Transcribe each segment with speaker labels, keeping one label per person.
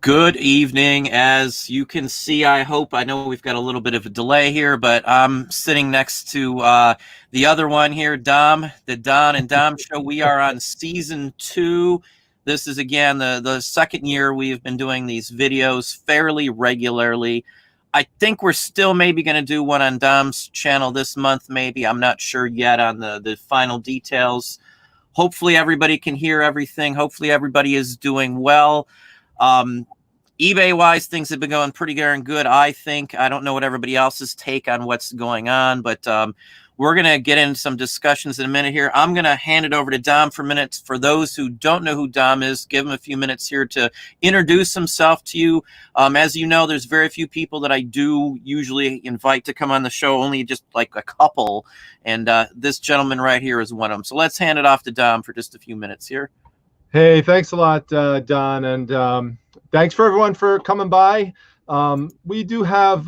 Speaker 1: Good evening. As you can see, I know we've got a little bit of a delay here, but I'm sitting next to the other one here, Dom, the Don and Dom show. We are on season 2. This is again the second year we've been doing these videos fairly regularly. I think we're still maybe going to do one on Dom's channel this month, maybe. I'm not sure yet on the final details. Hopefully everybody can hear everything. Hopefully everybody is doing well. eBay wise, things have been going pretty darn good, I think. I don't know what everybody else's take on what's going on, but we're going to get into some discussions in a minute here. I'm going to hand it over to Dom for minutes. For those who don't know who Dom is, give him a few minutes here to introduce himself to you. As you know, there's very few people that I do usually invite to come on the show, only just like a couple. And this gentleman right here is one of them. So let's hand it off to Dom for just a few minutes here.
Speaker 2: Hey, thanks a lot, Don, and thanks for everyone for coming by. We do have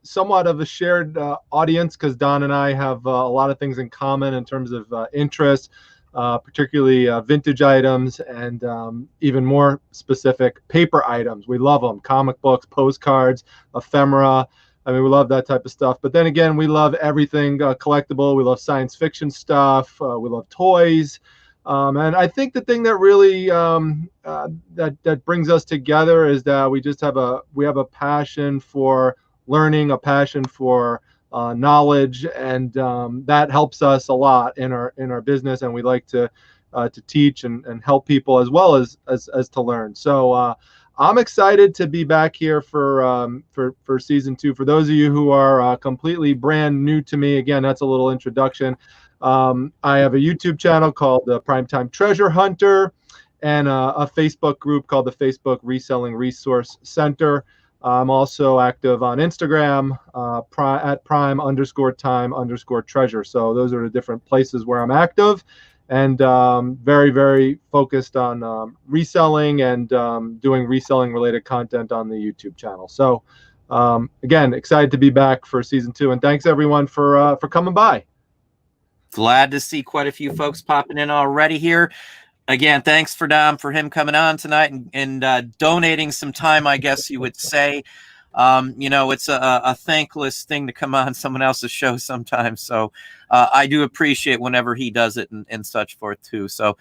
Speaker 2: somewhat of a shared audience because Don and I have a lot of things in common in terms of interests, particularly vintage items and even more specific paper items. We love them: comic books, postcards, ephemera. I mean, we love that type of stuff. But then again, we love everything collectible. We love science fiction stuff. We love toys. And I think the thing that really that brings us together is that we have a passion for learning, a passion for knowledge, and that helps us a lot in our business. And we like to teach and help people as well as to learn. So I'm excited to be back here for season 2. For those of you who are completely brand new to me, again, that's a little introduction. I have a YouTube channel called the Primetime Treasure Hunter and a Facebook group called the Facebook Reselling Resource Center. I'm also active on Instagram at prime_time_treasure. So those are the different places where I'm active, and very, very focused on reselling and doing reselling related content on the YouTube channel. So again, excited to be back for season 2, and thanks everyone for coming by.
Speaker 1: Glad to see quite a few folks popping in already here. Again, thanks for Dom for him coming on tonight and donating some time, I guess you would say. It's a thankless thing to come on someone else's show sometimes. So I do appreciate whenever he does it and such forth too. So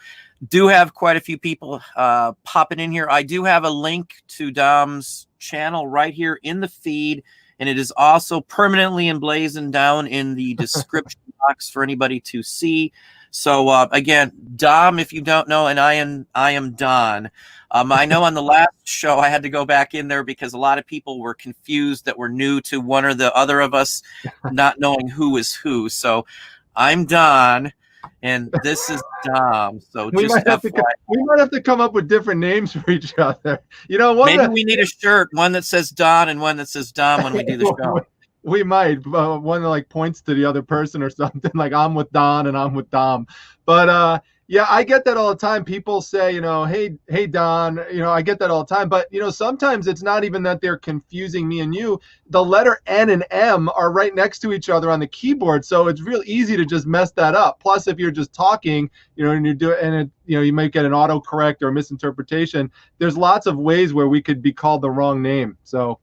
Speaker 1: do have quite a few people popping in here. I do have a link to Dom's channel right here in the feed, and it is also permanently emblazoned down in the description box for anybody to see. So again, Dom, if you don't know, and I am Don. I know on the last show I had to go back in there because a lot of people were confused that were new to one or the other of us, not knowing who is who. So I'm Don, and this is Dom. So
Speaker 2: we might have to come up with different names for each other. You know,
Speaker 1: maybe we need a shirt, one that says Don and one that says Dom when we do the show.
Speaker 2: We might one that like points to the other person or something, like I'm with Don and I'm with Dom. But yeah, I get that all the time. People say, hey Don, I get that all the time. But sometimes it's not even that they're confusing me and you. The letter N and M are right next to each other on the keyboard, so it's real easy to just mess that up. Plus, if you're just talking, and you do it, and it, you might get an autocorrect or a misinterpretation. There's lots of ways where we could be called the wrong name. So.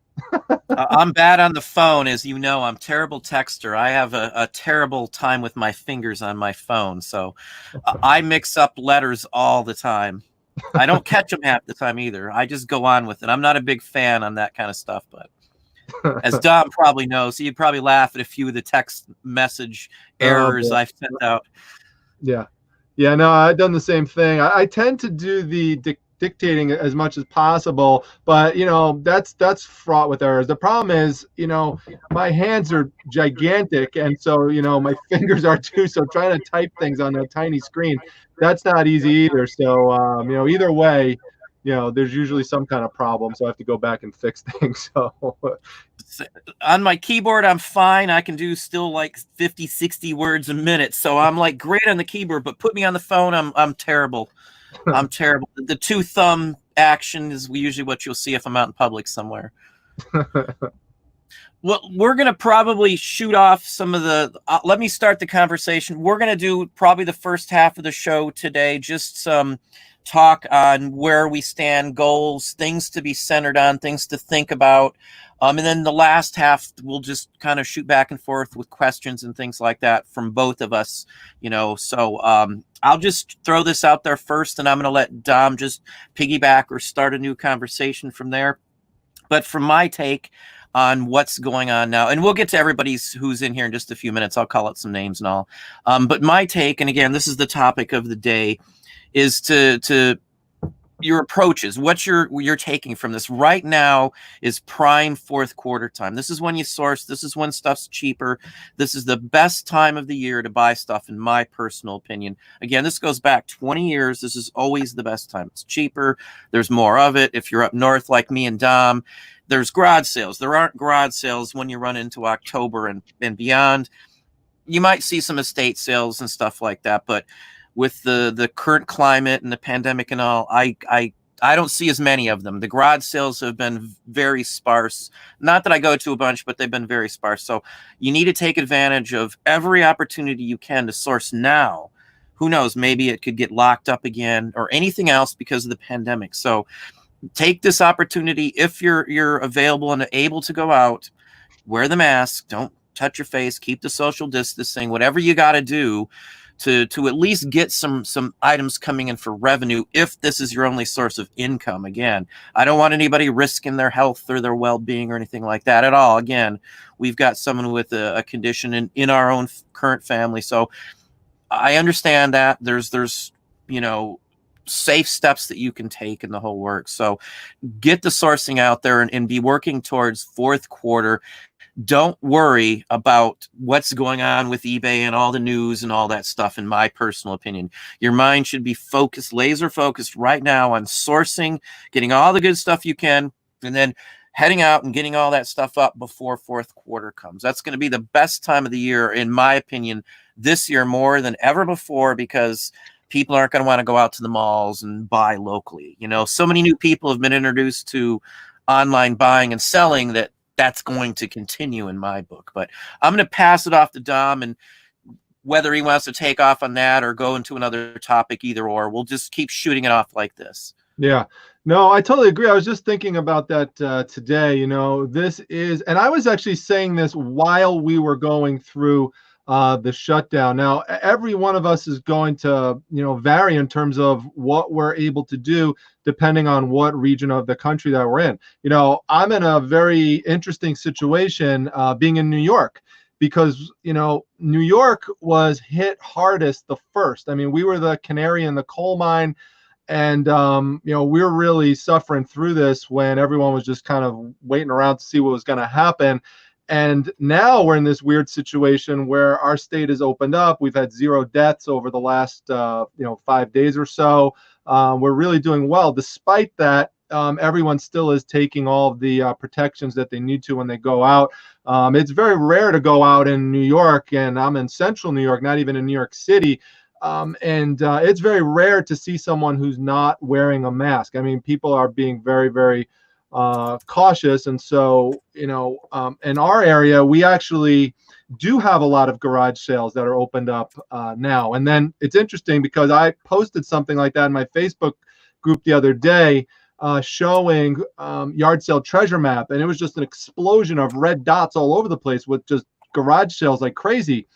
Speaker 1: I'm bad on the phone, as you know. I'm terrible texter. I have a terrible time with my fingers on my phone, so I mix up letters all the time. I don't catch them half the time either. I just go on with it. I'm not a big fan on that kind of stuff, but as Dom probably knows, he'd probably laugh at a few of the text message errors I've sent out.
Speaker 2: Yeah, no, I've done the same thing. I tend to do the dictating as much as possible, but that's fraught with errors. The problem is, my hands are gigantic, and so my fingers are too. So trying to type things on a tiny screen, that's not easy either. So either way, there's usually some kind of problem, so I have to go back and fix things. So
Speaker 1: on my keyboard, I'm fine. I can do still like 50, 60 words a minute. So I'm like great on the keyboard, but put me on the phone, I'm terrible. I'm terrible. The 2 thumb action is usually what you'll see if I'm out in public somewhere. Well, we're going to probably shoot off some of the. Let me start the conversation. We're going to do probably the first half of the show today, just some talk on where we stand, goals, things to be centered on, things to think about. And then the last half, we'll just kind of shoot back and forth with questions and things like that from both of us, So I'll just throw this out there first, and I'm going to let Dom just piggyback or start a new conversation from there. But from my take on what's going on now, and we'll get to everybody's who's in here in just a few minutes. I'll call out some names and all. But my take, and again, this is the topic of the day, is to your approaches, what you're taking from this right now is prime fourth quarter time. This is when you source. This is when stuff's cheaper. This is the best time of the year to buy stuff, in my personal opinion. Again, this goes back 20 years. This is always the best time. It's cheaper. There's more of it. If you're up north like me and Dom, there's garage sales. There aren't garage sales when you run into October and beyond. You might see some estate sales and stuff like that, but with the current climate and the pandemic and all, I don't see as many of them. The garage sales have been very sparse. Not that I go to a bunch, but they've been very sparse. So you need to take advantage of every opportunity you can to source now. Who knows? Maybe it could get locked up again or anything else because of the pandemic. So take this opportunity if you're available and able to go out. Wear the mask. Don't touch your face. Keep the social distancing. Whatever you got to do to at least get some items coming in for revenue, if this is your only source of income. Again, I don't want anybody risking their health or their well-being or anything like that at all. Again, we've got someone with a condition in our own current family, so I understand that there's safe steps that you can take in the whole work. So get the sourcing out there and be working towards fourth quarter. Don't worry about what's going on with eBay and all the news and all that stuff, in my personal opinion. Your mind should be focused, laser focused right now on sourcing, getting all the good stuff you can, and then heading out and getting all that stuff up before fourth quarter comes. That's going to be the best time of the year, in my opinion, this year more than ever before, because people aren't going to want to go out to the malls and buy locally. So many new people have been introduced to online buying and selling that's going to continue in my book. But I'm going to pass it off to Dom, and whether he wants to take off on that or go into another topic, either or, we'll just keep shooting it off like this.
Speaker 2: Yeah, no, I totally agree. I was just thinking about that today. This is, and I was actually saying this while we were going through the shutdown. Now, every one of us is going to, vary in terms of what we're able to do, depending on what region of the country that we're in. I'm in a very interesting situation being in New York, because, New York was hit hardest the first. I mean, we were the canary in the coal mine. And, we're really suffering through this when everyone was just kind of waiting around to see what was going to happen. And now we're in this weird situation where our state is opened up. We've had 0 deaths over the last, 5 days or so. We're really doing well. Despite that, everyone still is taking all of the protections that they need to when they go out. It's very rare to go out in New York, and I'm in central New York, not even in New York City. And it's very rare to see someone who's not wearing a mask. I mean, people are being very, very cautious. And so, in our area, we actually do have a lot of garage sales that are opened up now. And then it's interesting because I posted something like that in my Facebook group the other day, showing yard sale treasure map. And it was just an explosion of red dots all over the place with just garage sales like crazy.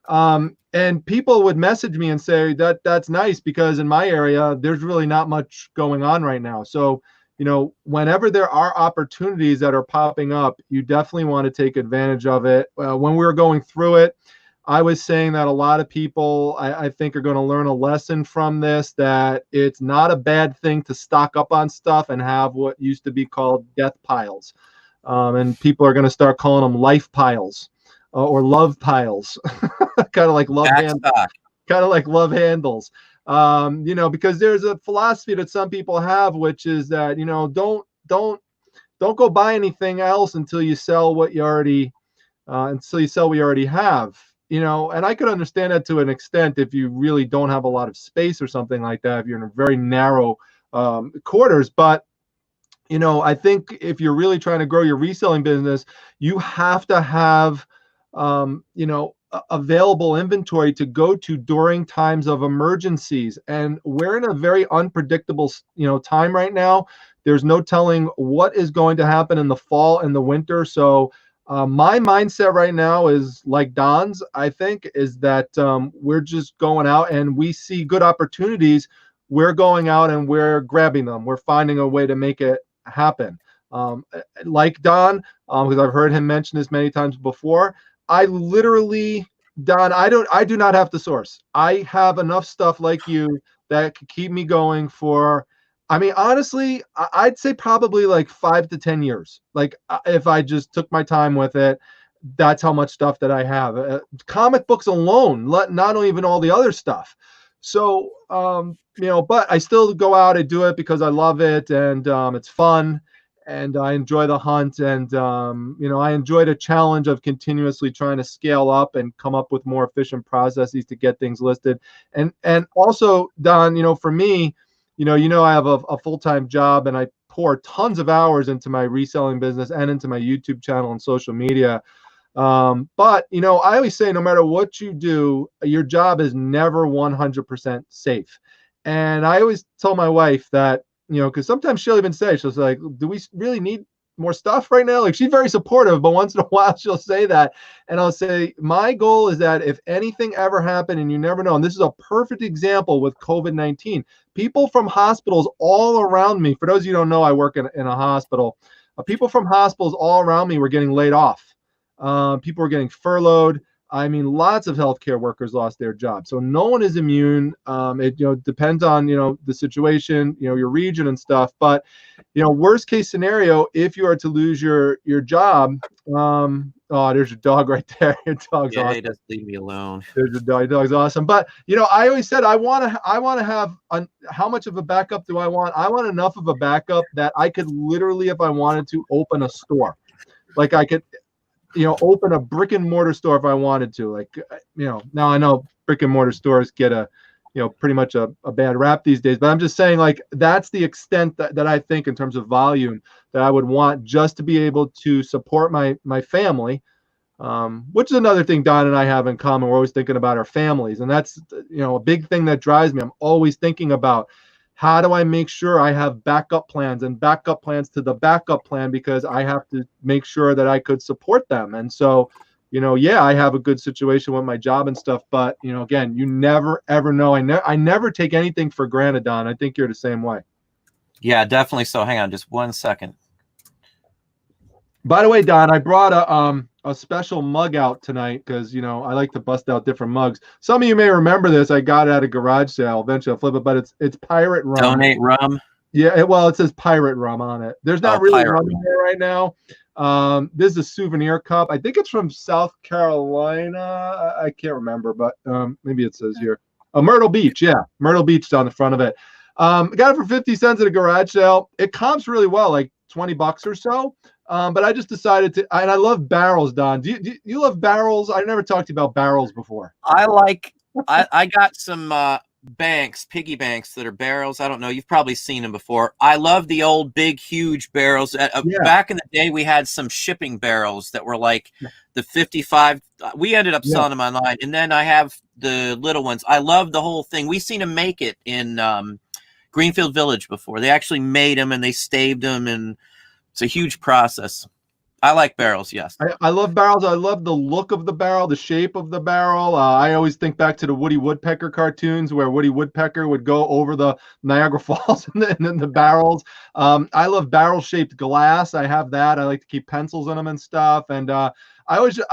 Speaker 2: And people would message me and say that's nice, because in my area, there's really not much going on right now. So, whenever there are opportunities that are popping up, you definitely want to take advantage of it. When we were going through it, I was saying that a lot of people, I think, are going to learn a lesson from this, that it's not a bad thing to stock up on stuff and have what used to be called death piles. And people are going to start calling them life piles. Or love piles, kind of like love handles, because there's a philosophy that some people have, which is that, don't go buy anything else until you sell what you already have, and I could understand that to an extent if you really don't have a lot of space or something like that, if you're in a very narrow quarters. But I think if you're really trying to grow your reselling business, you have to have, available inventory to go to during times of emergencies. And we're in a very unpredictable, time right now. There's no telling what is going to happen in the fall and the winter. So, my mindset right now is like Don's, I think, is that we're just going out and we see good opportunities. We're going out and we're grabbing them. We're finding a way to make it happen. Um, like Don, because I've heard him mention this many times before. I literally, Don, I do not have to source. I have enough stuff like you that could keep me going for. I mean, honestly, I'd say probably like 5 to 10 years. Like if I just took my time with it, that's how much stuff that I have. Comic books alone, not even all the other stuff. So, but I still go out and do it because I love it and it's fun and I enjoy the hunt and I enjoy the challenge of continuously trying to scale up and come up with more efficient processes to get things listed. And also, Don, for me, I have a full-time job and I pour tons of hours into my reselling business and into my YouTube channel and social media. But I always say no matter what you do, your job is never 100% safe. And I always tell my wife that, because sometimes she'll even say, she'll say, like, do we really need more stuff right now? Like she's very supportive, but once in a while she'll say that. And I'll say, my goal is that if anything ever happened, and you never know, and this is a perfect example with COVID-19, people from hospitals all around me, for those of you who don't know, I work in a hospital, people from hospitals all around me were getting laid off. People were getting furloughed. I mean, lots of healthcare workers lost their jobs. So no one is immune. It depends on the situation, your region and stuff. But worst case scenario, if you are to lose your job, oh, there's your dog right there. Your dog's
Speaker 1: Yeah,
Speaker 2: awesome.
Speaker 1: hey, just leave me alone.
Speaker 2: There's your dog. Your dog's awesome. But I always said I want to have how much of a backup do I want? I want enough of a backup that I could literally, if I wanted to, open a store. Like I could open a brick and mortar store if I wanted to. Like, now I know brick and mortar stores get pretty much a bad rap these days, but I'm just saying, like, that's the extent that I think in terms of volume that I would want just to be able to support my family, which is another thing Don and I have in common. We're always thinking about our families. And that's, a big thing that drives me. I'm always thinking about how do I make sure I have backup plans and backup plans to the backup plan, because I have to make sure that I could support them. And so, yeah, I have a good situation with my job and stuff, but again, you never ever know. I never take anything for granted, Don. I think you're the same way.
Speaker 1: Yeah, definitely. So hang on just 1 second.
Speaker 2: By the way, Don, I brought a special mug out tonight because I like to bust out different mugs. Some of you may remember this. I got it at a garage sale. Eventually, I'll flip it, but it's pirate rum.
Speaker 1: Donate rum.
Speaker 2: Yeah, well, it says pirate rum on it. There's not really rum in there right now. This is a souvenir cup. I think it's from South Carolina. I can't remember, but maybe it says here. Myrtle Beach. Yeah, Myrtle Beach on the front of it. I got it for 50 cents at a garage sale. It comps really well, like $20 or so. But I just decided to, and I love barrels, Don. Do you love barrels? I never talked to you about barrels before.
Speaker 1: I got some piggy banks that are barrels. I don't know. You've probably seen them before. I love the old big, huge barrels.
Speaker 2: Yeah.
Speaker 1: Back in the day, we had some shipping barrels that were like the 55. We ended up selling them online. And then I have the little ones. I love the whole thing. We seen them make it in Greenfield Village before. They actually made them and they staved them, and it's a huge process. I like barrels, yes.
Speaker 2: I love barrels. I love the look of the barrel, the shape of the barrel. I always think back to the Woody Woodpecker cartoons where Woody Woodpecker would go over the Niagara Falls and the barrels. I love barrel-shaped glass. I have that. I like to keep pencils in them and stuff. And I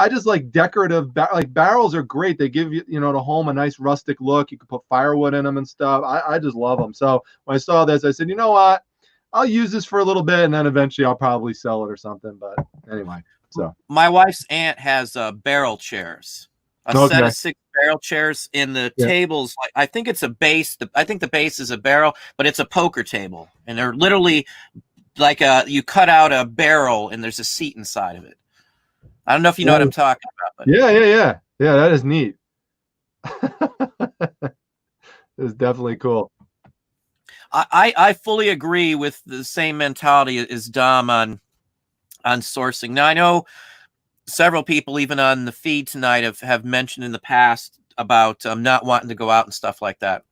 Speaker 2: just like decorative, like barrels are great. They give you, the home a nice rustic look. You can put firewood in them and stuff. I just love them. So when I saw this, I said, you know what? I'll use this for a little bit, and then eventually I'll probably sell it or something. But anyway, so
Speaker 1: my wife's aunt has barrel chairs, set of 6 barrel chairs in the tables. I think it's a base. I think the base is a barrel, but it's a poker table, and they're literally like you cut out a barrel, and there's a seat inside of it. I don't know if you know what I'm talking about. But.
Speaker 2: Yeah. That is neat. It's definitely cool.
Speaker 1: I fully agree with the same mentality as Dom on sourcing. Now I know several people even on the feed tonight have mentioned in the past about not wanting to go out and stuff like that.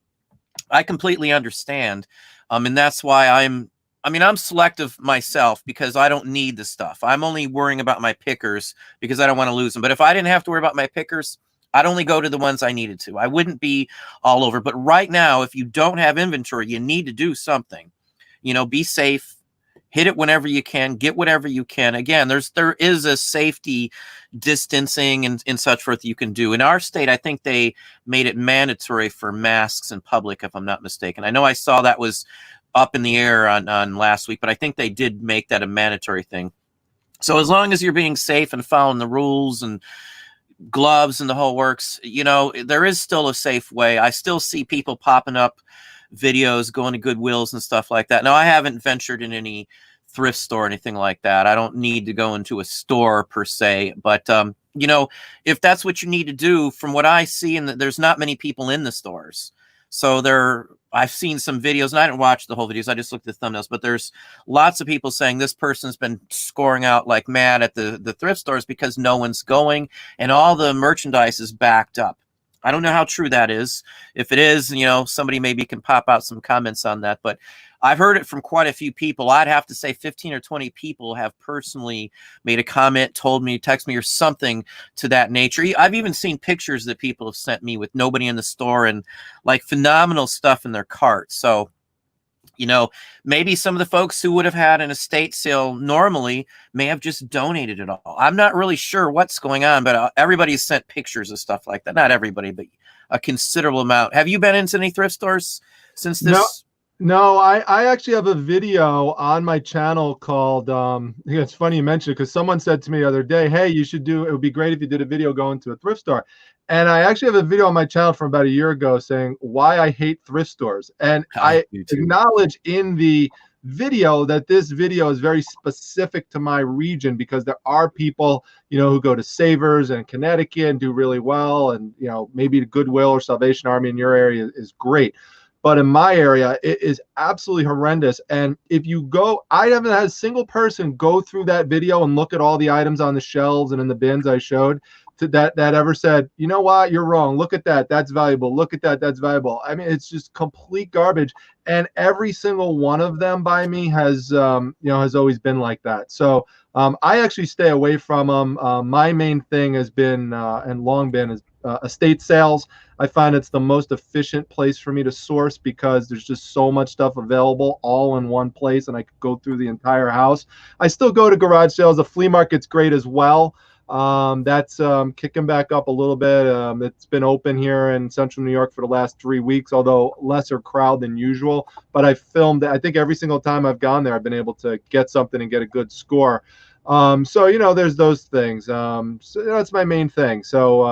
Speaker 1: I completely understand. And that's why I'm selective myself because I don't need the stuff. I'm only worrying about my pickers because I don't want to lose them. But if I didn't have to worry about my pickers, I'd only go to the ones I needed to. I wouldn't be all over. But right now, if you don't have inventory, you need to do something. Be safe, hit it whenever you can, get whatever you can. Again, there is a safety distancing and such forth you can do. In our state, I think they made it mandatory for masks in public, if I'm not mistaken. I know I saw that was up in the air on last week, but I think they did make that a mandatory thing. So as long as you're being safe and following the rules and gloves and the whole works, there is still a safe way. I still see people popping up videos going to Goodwills and stuff like that. Now, I haven't ventured in any thrift store or anything like that. I don't need to go into a store per se, but if that's what you need to do, from what I see, and there's not many people in the stores, so I've seen some videos, and I didn't watch the whole videos. I just looked at the thumbnails, but there's lots of people saying this person's been scoring out like mad at the thrift stores because no one's going and all the merchandise is backed up. I don't know how true that is. If it is, somebody maybe can pop out some comments on that. But I've heard it from quite a few people. I'd have to say 15 or 20 people have personally made a comment, told me, text me, or something to that nature. I've even seen pictures that people have sent me with nobody in the store and like phenomenal stuff in their cart. So, maybe some of the folks who would have had an estate sale normally may have just donated it all. I'm not really sure what's going on, but everybody's sent pictures of stuff like that. Not everybody, but a considerable amount. Have you been into any thrift stores since this?
Speaker 2: No, I actually have a video on my channel called, it's funny you mentioned it because someone said to me the other day, hey, it would be great if you did a video going to a thrift store. And I actually have a video on my channel from about a year ago saying why I hate thrift stores. And I acknowledge in the video that this video is very specific to my region because there are people, who go to Savers and Connecticut and do really well. And, maybe the Goodwill or Salvation Army in your area is great. But in my area, it is absolutely horrendous. And if you go, I haven't had a single person go through that video and look at all the items on the shelves and in the bins I showed that ever said, you know what, you're wrong. Look at that. That's valuable. Look at that. That's valuable. I mean, it's just complete garbage. And every single one of them by me has always been like that. So I actually stay away from them. My main thing has been and long been is estate sales. I find it's the most efficient place for me to source because there's just so much stuff available all in one place and I could go through the entire house. I still go to garage sales. The flea market's great as well. That's kicking back up a little bit. It's been open here in central New York for the last 3 weeks, although lesser crowd than usual. But I filmed, I think every single time I've gone there, I've been able to get something and get a good score. So, there's those things. So that's my main thing. So,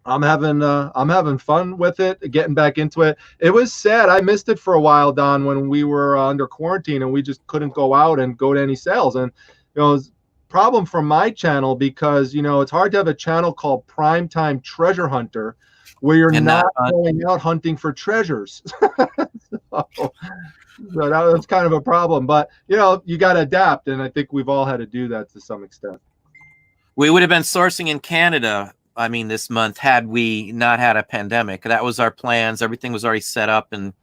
Speaker 2: I'm having fun with it, getting back into it. It was sad. I missed it for a while, Don, when we were under quarantine and we just couldn't go out and go to any sales. And, it was problem for my channel because, it's hard to have a channel called Primetime Treasure Hunter where you're not going out hunting for treasures. So that was kind of a problem, but you got to adapt, and I think we've all had to do that to some extent.
Speaker 1: We would have been sourcing in Canada, this month had we not had a pandemic. That was our plans. Everything was already set up and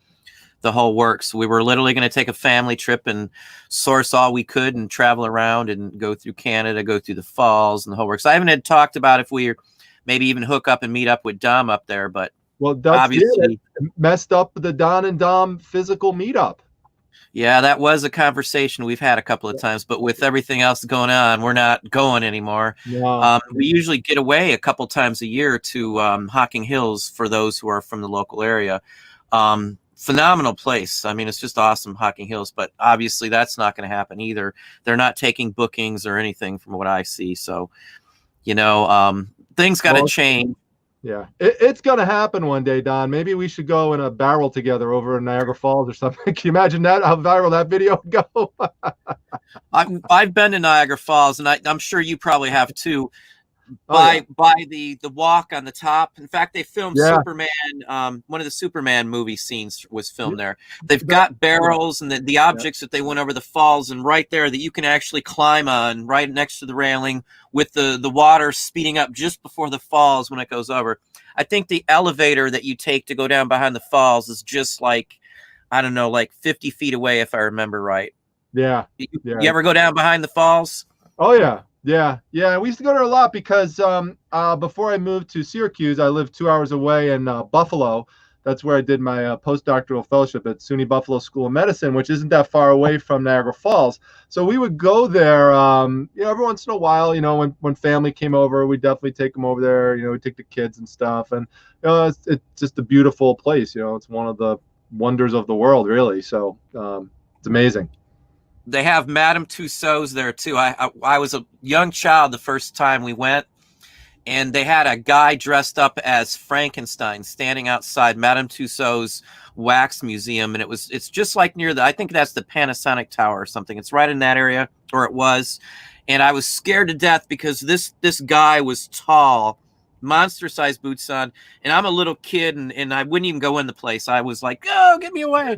Speaker 1: the whole works. We were literally going to take a family trip and source all we could and travel around and go through Canada, go through the falls and the whole works. I haven't had talked about if we maybe even hook up and meet up with Dom up there, but obviously
Speaker 2: messed up the Don and Dom physical meetup.
Speaker 1: Yeah, that was a conversation we've had a couple of times, but with everything else going on, we're not going anymore.
Speaker 2: No.
Speaker 1: We usually get away a couple times a year to Hocking Hills for those who are from the local area. Phenomenal place. It's just awesome, Hocking Hills, but obviously that's not going to happen either. They're not taking bookings or anything from what I see. So, things got to change.
Speaker 2: Yeah, it's going to happen one day, Don. Maybe we should go in a barrel together over in Niagara Falls or something. Can you imagine that? How viral that video would go?
Speaker 1: I've been to Niagara Falls, and I'm sure you probably have too.
Speaker 2: Oh yeah.
Speaker 1: by the walk on the top. In fact, they filmed
Speaker 2: Yeah.
Speaker 1: Superman. One of the Superman movie scenes was
Speaker 2: Yeah.
Speaker 1: filmed there. They've
Speaker 2: That,
Speaker 1: got barrels and the
Speaker 2: yeah.
Speaker 1: objects that they went over the falls, and right there that you can actually climb on, right next to the railing, with the water speeding up just before the falls when it goes over. I think the elevator that you take to go down behind the falls is just like, I don't know, like 50 feet away, if I remember right.
Speaker 2: Yeah.
Speaker 1: You
Speaker 2: Yeah.
Speaker 1: ever go down behind the falls?
Speaker 2: Oh yeah, yeah, yeah. We used to go there a lot because before I moved to Syracuse, I lived 2 hours away in Buffalo. That's where I did my postdoctoral fellowship at SUNY Buffalo School of Medicine, which isn't that far away from Niagara Falls. So we would go there, every once in a while. When family came over, we definitely take them over there. We take the kids and stuff, and it's just a beautiful place. It's one of the wonders of the world, really. So it's amazing.
Speaker 1: They have Madame Tussauds there too. I was a young child the first time we went, and they had a guy dressed up as Frankenstein standing outside Madame Tussauds wax museum, and it's just like near I think that's the Panasonic Tower or something. It's right in that area, or it was. And I was scared to death because this guy was tall, monster-sized boots on, and I'm a little kid, and I wouldn't even go in the place. I was like, "Oh, get me away!"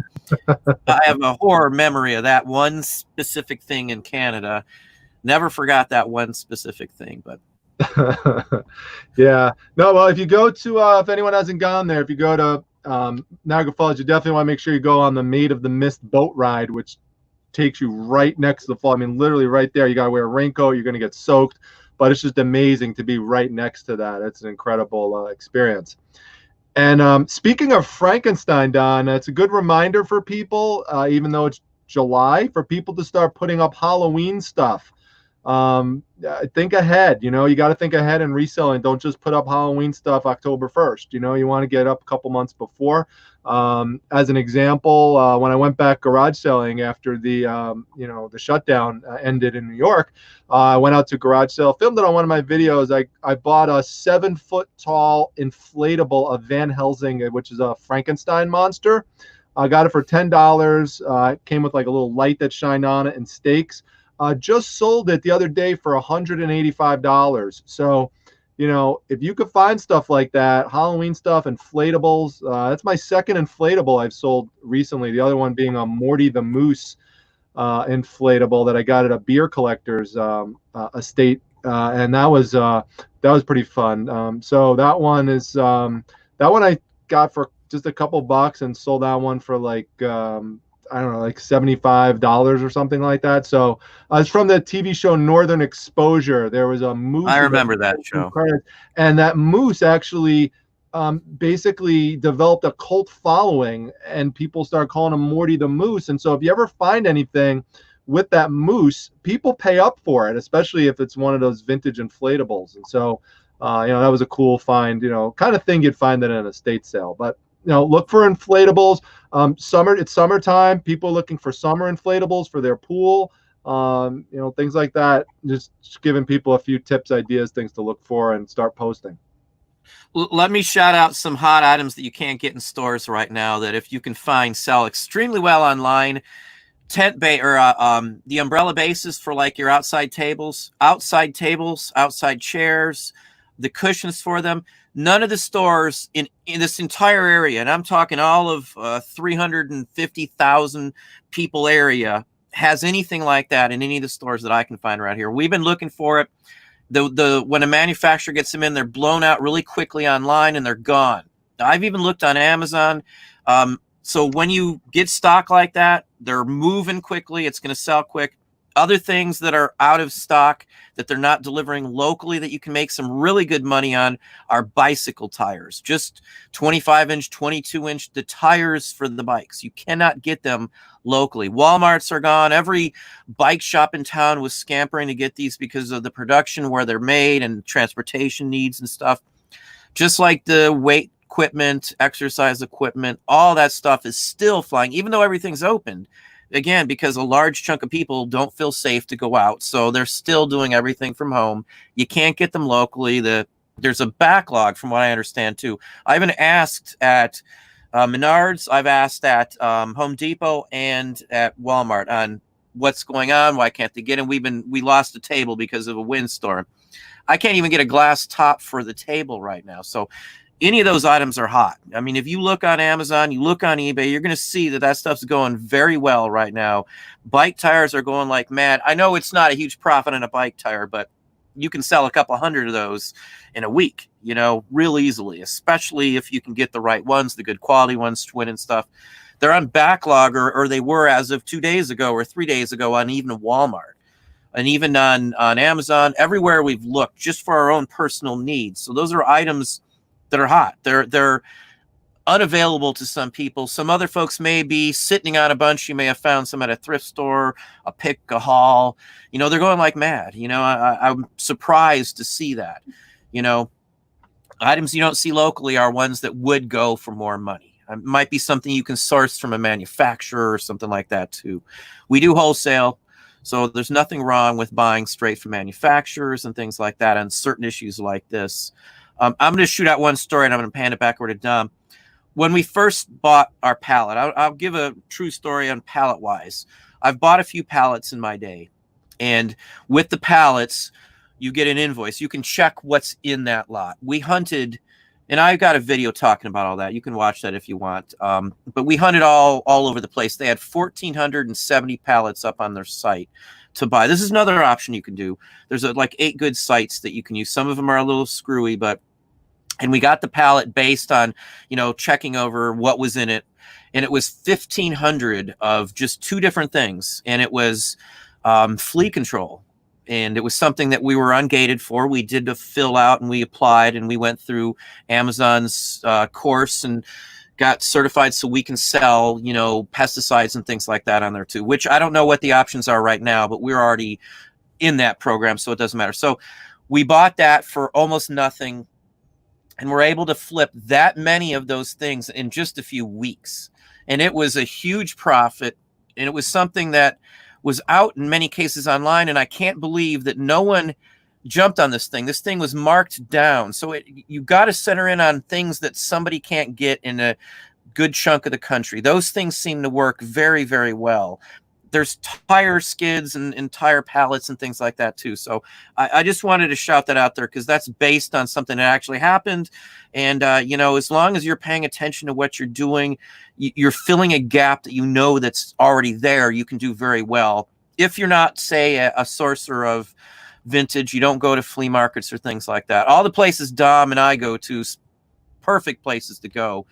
Speaker 1: I have a horror memory of that one specific thing in Canada. Never forgot that one specific thing, but
Speaker 2: Yeah. No, well, if you go to, if anyone hasn't gone there, if you go to Niagara Falls, you definitely want to make sure you go on the Maid of the Mist boat ride, which takes you right next to the fall. I mean, literally right there. You got to wear a raincoat. You're going to get soaked, but it's just amazing to be right next to that. It's an incredible experience. And speaking of Frankenstein, Don, it's a good reminder for people, even though it's July, for people to start putting up Halloween stuff. Think ahead. You got to think ahead and reselling. Don't just put up Halloween stuff October 1st. You want to get up a couple months before. As an example, when I went back garage selling after the shutdown ended in New York, I went out to garage sale, filmed it on one of my videos. I bought a 7-foot tall inflatable of Van Helsing, which is a Frankenstein monster. I got it for $10. It came with like a little light that shined on it and stakes. Just sold it the other day for $185. So, if you could find stuff like that, Halloween stuff, inflatables, that's my second inflatable I've sold recently. The other one being a Morty the Moose inflatable that I got at a beer collector's estate, and that was pretty fun. So that one I got for just a couple bucks and sold that one for like I don't know, like $75 or something like that. So it's from the TV show Northern Exposure. There was a moose.
Speaker 1: I remember that show.
Speaker 2: And that moose actually basically developed a cult following, and people start calling him Morty the Moose. And so if you ever find anything with that moose, people pay up for it, especially if it's one of those vintage inflatables. And so, that was a cool find, kind of thing you'd find at an estate sale. But look for inflatables. It's summertime. People looking for summer inflatables for their pool. Things like that. Just giving people a few tips, ideas, things to look for, and start posting.
Speaker 1: Let me shout out some hot items that you can't get in stores right now that if you can find, sell extremely well online. The umbrella bases for like your outside tables, outside chairs, the cushions for them. None of the stores in this entire area, and I'm talking all of 350,000 people area, has anything like that in any of the stores that I can find around here. We've been looking for it. When a manufacturer gets them in, they're blown out really quickly online and they're gone. I've even looked on Amazon. So when you get stock like that, they're moving quickly. It's going to sell quick. Other things that are out of stock that they're not delivering locally that you can make some really good money on are bicycle tires. Just 25-inch, 22-inch, the tires for the bikes. You cannot get them locally. Walmarts are gone. Every bike shop in town was scampering to get these because of the production where they're made and transportation needs and stuff. Just like the weight equipment, exercise equipment, all that stuff is still flying, even though everything's opened. Again, because a large chunk of people don't feel safe to go out, so they're still doing everything from home. You can't get them locally. There's a backlog, from what I understand, too. I even asked at Menards, I've asked at Home Depot and at Walmart on what's going on, why can't they get them. We lost a table because of a windstorm. I can't even get a glass top for the table right now. So any of those items are hot. I mean, if you look on Amazon, you look on eBay, you're going to see that that stuff's going very well right now. Bike tires are going like mad. I know it's not a huge profit on a bike tire, but you can sell a couple hundred of those in a week, you know, real easily, especially if you can get the right ones, the good quality ones, twin and stuff. They're on backlog, or they were as of 2 days ago or 3 days ago on even Walmart and even on Amazon, everywhere we've looked just for our own personal needs. So those are items that are hot. They're unavailable to some people. Some other folks may be sitting on a bunch. You may have found some at a thrift store, a pick, a haul. You know, they're going like mad. You know, I'm surprised to see that. You know, items you don't see locally are ones that would go for more money. It might be something you can source from a manufacturer or something like that too. We do wholesale, so there's nothing wrong with buying straight from manufacturers and things like that on certain issues like this. I'm going to shoot out one story, and I'm going to hand it back over to Dom. When we first bought our pallet, I'll give a true story on pallet wise. I've bought a few pallets in my day, and with the pallets, you get an invoice. You can check what's in that lot. We hunted, and I've got a video talking about all that. You can watch that if you want. But we hunted all over the place. They had 1,470 pallets up on their site to buy. This is another option you can do. There's like 8 good sites that you can use. Some of them are a little screwy, and we got the pallet based on, you know, checking over what was in it. And it was 1,500 of just 2 different things. And it was flea control. And it was something that we were ungated for. We did a fill out and we applied and we went through Amazon's course and got certified so we can sell, you know, pesticides and things like that on there too, which I don't know what the options are right now, but we're already in that program, so it doesn't matter. So we bought that for almost nothing. And we're able to flip that many of those things in just a few weeks. And it was a huge profit. And it was something that was out in many cases online. And I can't believe that no one jumped on this thing. This thing was marked down. So you got to center in on things that somebody can't get in a good chunk of the country. Those things seem to work very, very well. There's tire skids and tire pallets and things like that too. So I just wanted to shout that out there because that's based on something that actually happened. And, you know, as long as you're paying attention to what you're doing, you're filling a gap that you know that's already there, you can do very well. If you're not, say, a sourcer of vintage, you don't go to flea markets or things like that. All the places Dom and I go to, perfect places to go,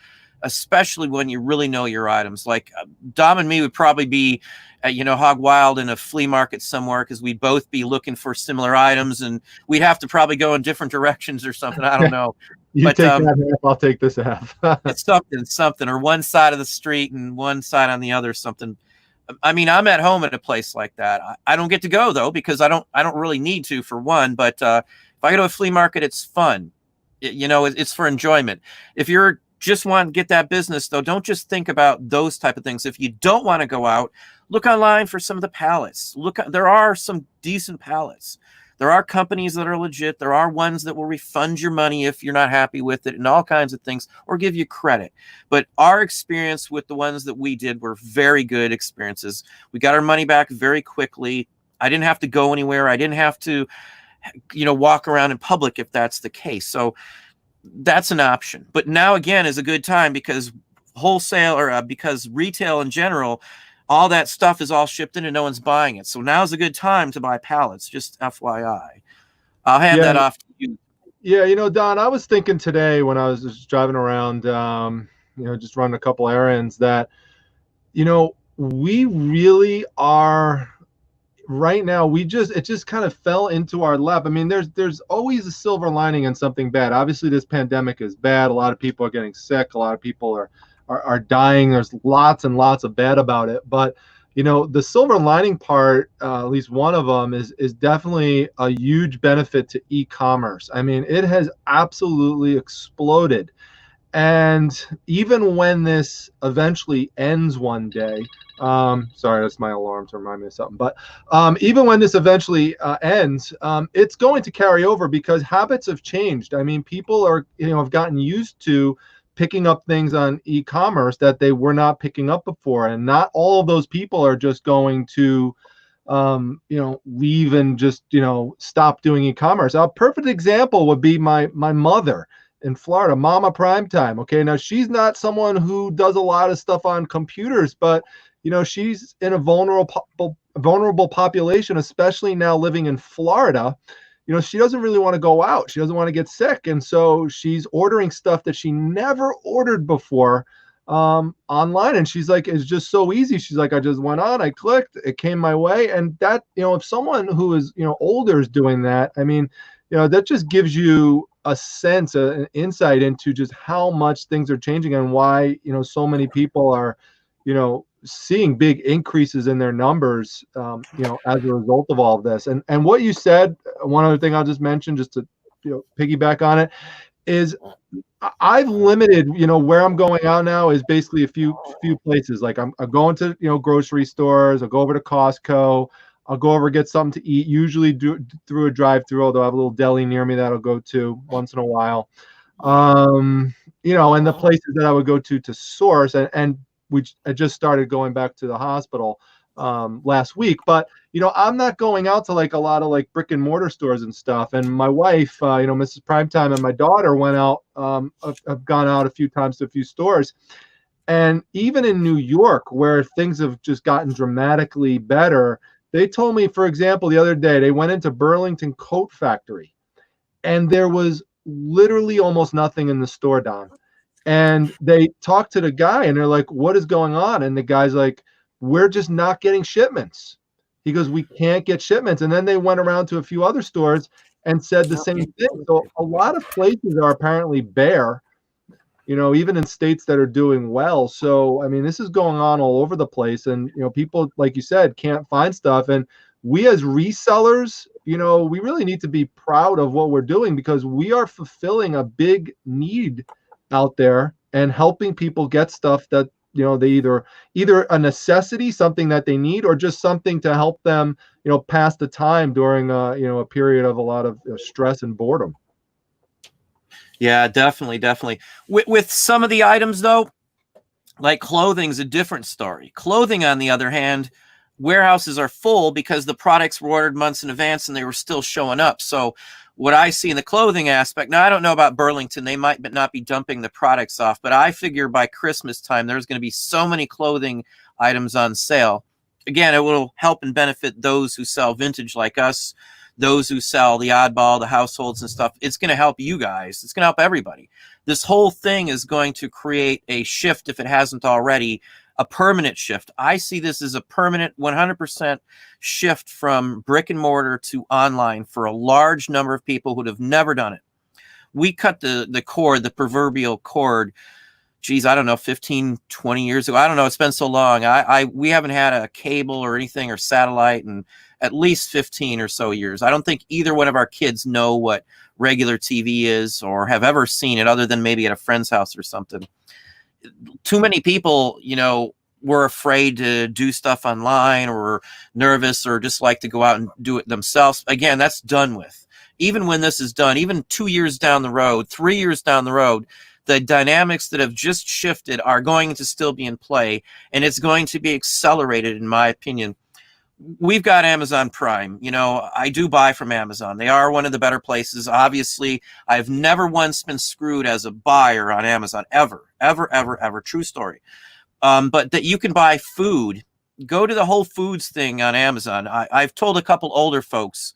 Speaker 1: especially when you really know your items. Like Dom and me would probably be, you know, hog wild in a flea market somewhere because we'd both be looking for similar items and we'd have to probably go in different directions or something. I don't know.
Speaker 2: You
Speaker 1: but,
Speaker 2: take that half, I'll take this half.
Speaker 1: It's something, or one side of the street and one side on the other, something. I mean, I'm at home at a place like that. I don't get to go though, because I don't really need to, for one, but if I go to a flea market, it's fun. You know, it's for enjoyment. If you're just want to get that business though, don't just think about those type of things. If you don't want to go out, look online for some of the pallets. There are some decent pallets. There are companies that are legit. There are ones that will refund your money if you're not happy with it and all kinds of things, or give you credit. But our experience with the ones that we did were very good experiences. We got our money back very quickly. I didn't have to go anywhere. I didn't have to, you know, walk around in public if that's the case. So that's an option. But now again is a good time because wholesale or because retail in general, all that stuff is all shipped in and no one's buying it. So now's a good time to buy pallets, just FYI. I'll hand that off to you.
Speaker 2: Yeah, you know, Don, I was thinking today when I was just driving around, you know, just running a couple errands that, you know, we really are right now, it just kind of fell into our lap. I mean, there's always a silver lining in something bad. Obviously, this pandemic is bad. A lot of people are getting sick. A lot of people are dying. There's lots and lots of bad about it. But, you know, the silver lining part, at least one of them, is definitely a huge benefit to e-commerce. I mean, it has absolutely exploded. And even when this eventually ends one day, sorry, that's my alarm to remind me of something. But even when this eventually ends, it's going to carry over because habits have changed. I mean, people are, you know, have gotten used to picking up things on e-commerce that they were not picking up before, and not all of those people are just going to leave and just, stop doing e-commerce. A perfect example would be my mother in Florida, Mama Primetime. Okay, now she's not someone who does a lot of stuff on computers, but she's in a vulnerable population, especially now living in Florida. She doesn't really want to go out. She doesn't want to get sick, and so she's ordering stuff that she never ordered before online. And she's like, it's just so easy. She's like, I just went on, I clicked, it came my way. And that, if someone who is, older is doing that, I mean, that just gives you a sense, an insight into just how much things are changing and why, so many people are, seeing big increases in their numbers, as a result of all of this. And what you said, one other thing I'll just mention, just to, piggyback on it, is I've limited, where I'm going out now is basically a few places. Like I'm going to, grocery stores. I'll go over to Costco. I'll go over, get something to eat, usually through a drive-through, although I have a little deli near me that I'll go to once in a while. And the places that I would go to source, and I just started going back to the hospital last week. But I'm not going out to like a lot of like brick and mortar stores and stuff. And my wife, Mrs. Primetime, and my daughter went out. Have gone out a few times to a few stores. And even in New York, where things have just gotten dramatically better, they told me, for example, the other day they went into Burlington Coat Factory, and there was literally almost nothing in the store, Don. And they talked to the guy, and they're like, what is going on? And the guy's like, we're just not getting shipments. He goes, we can't get shipments. And then they went around to a few other stores and said the same thing. So a lot of places are apparently bare, even in states that are doing well. So, I mean, this is going on all over the place. And, people, like you said, can't find stuff. And we as resellers, we really need to be proud of what we're doing, because we are fulfilling a big need out there and helping people get stuff that, they either a necessity, something that they need, or just something to help them, pass the time during, a period of a lot of stress and boredom.
Speaker 1: Yeah, definitely. With some of the items, though, like clothing's a different story. Clothing, on the other hand, warehouses are full because the products were ordered months in advance and they were still showing up. So what I see in the clothing aspect, now I don't know about Burlington, they might not be dumping the products off, but I figure by Christmas time, there's going to be so many clothing items on sale. Again, it will help and benefit those who sell vintage like us, those who sell the oddball, the households and stuff. It's going to help you guys. It's going to help everybody. This whole thing is going to create a shift, if it hasn't already, a permanent shift. I see this as a permanent 100% shift from brick and mortar to online for a large number of people who have never done it. We cut the cord, the proverbial cord, geez, I don't know, 15, 20 years ago. I don't know. It's been so long. We haven't had a cable or anything or satellite in at least 15 or so years. I don't think either one of our kids know what regular TV is or have ever seen it, other than maybe at a friend's house or something. Too many people, were afraid to do stuff online, or nervous, or just like to go out and do it themselves. Again, that's done with. Even when this is done, even 2 years down the road, 3 years down the road, the dynamics that have just shifted are going to still be in play, and it's going to be accelerated, in my opinion. We've got Amazon Prime. I do buy from Amazon. They are one of the better places. Obviously, I've never once been screwed as a buyer on Amazon, ever. True story. But that you can buy food. Go to the Whole Foods thing on Amazon. I've told a couple older folks,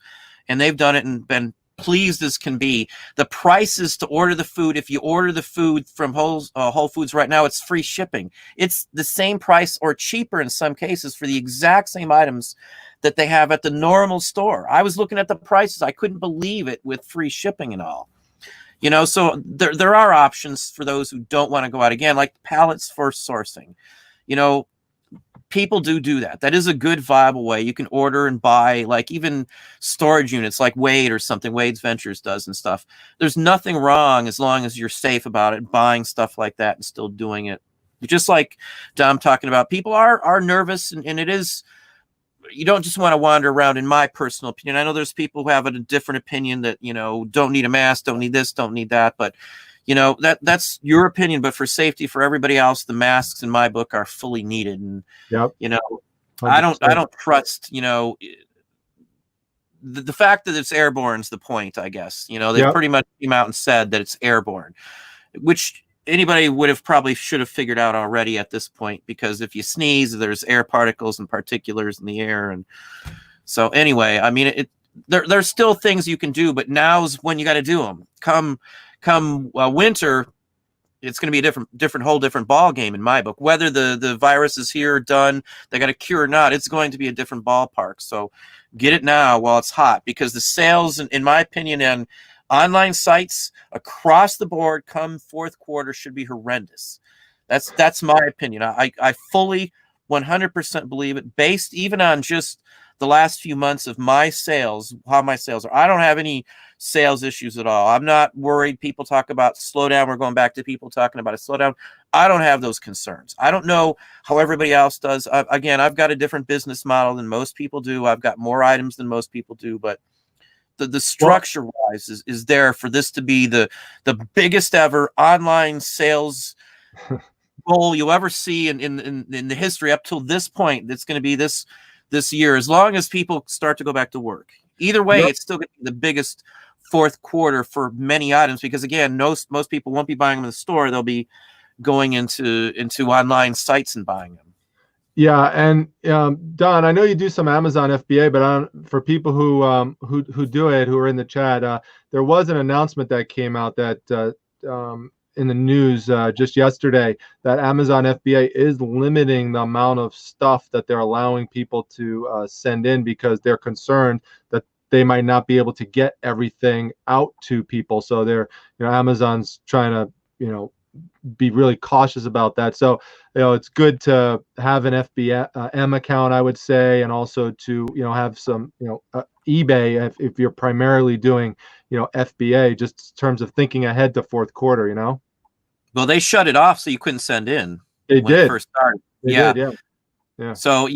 Speaker 1: and they've done it and been pleased as can be. The prices to order the food, if you order the food from Whole Foods right now, it's free shipping. It's the same price or cheaper in some cases for the exact same items that they have at the normal store. I was looking at the prices. I couldn't believe it, with free shipping and all. So there are options for those who don't want to go out, again, like pallets for sourcing. People do that. That is a good, viable way. You can order and buy, like even storage units like Wade or something, Wade's Ventures does and stuff. There's nothing wrong, as long as you're safe about it, buying stuff like that and still doing it. Just like Dom talking about, people are nervous, and it is, you don't just want to wander around, in my personal opinion. I know there's people who have a different opinion that, don't need a mask, don't need this, don't need that. But, that's your opinion. But for safety for everybody else, the masks in my book are fully needed. And,
Speaker 2: yep.
Speaker 1: I don't
Speaker 2: 100%.
Speaker 1: trust, the fact that it's airborne is the point, I guess. They've
Speaker 2: Yep.
Speaker 1: pretty much came out and said that it's airborne, which anybody would have probably should have figured out already at this point, because if you sneeze, there's air particles and particulars in the air. And so anyway, I mean, there's still things you can do, but now's when you got to do them. Come winter, it's going to be a whole different ball game in my book. Whether the virus is here, done, they got a cure or not, it's going to be a different ballpark. So get it now while it's hot, because the sales, in my opinion, and online sites across the board come fourth quarter should be horrendous. That's my opinion. I fully 100% believe it, based even on just the last few months of my sales, how my sales are. I don't have any sales issues at all. I'm not worried. People talk about slowdown. We're going back to people talking about a slowdown. I don't have those concerns. I don't know how everybody else does. Again, I've got a different business model than most people do. I've got more items than most people do, but the structure wise is there for this to be the biggest ever online sales goal you'll ever see in the history up till this point. That's going to be this year, as long as people start to go back to work. Either way,
Speaker 2: Yep.
Speaker 1: it's still going to be the biggest fourth quarter for many items, because again, most people won't be buying them in the store. They'll be going into online sites and buying them.
Speaker 2: Yeah, and Don, I know you do some Amazon FBA, but for people who do it, who are in the chat, there was an announcement that came out that in the news just yesterday, that Amazon FBA is limiting the amount of stuff that they're allowing people to send in, because they're concerned that they might not be able to get everything out to people. So Amazon's trying to be really cautious about that. So it's good to have an FBM account, I would say, and also to have some eBay if you're primarily doing FBA, just in terms of thinking ahead to fourth quarter.
Speaker 1: Well, they shut it off so you couldn't send in
Speaker 2: They
Speaker 1: when it
Speaker 2: did.
Speaker 1: first started.
Speaker 2: They
Speaker 1: Yeah.
Speaker 2: did. Yeah.
Speaker 1: So,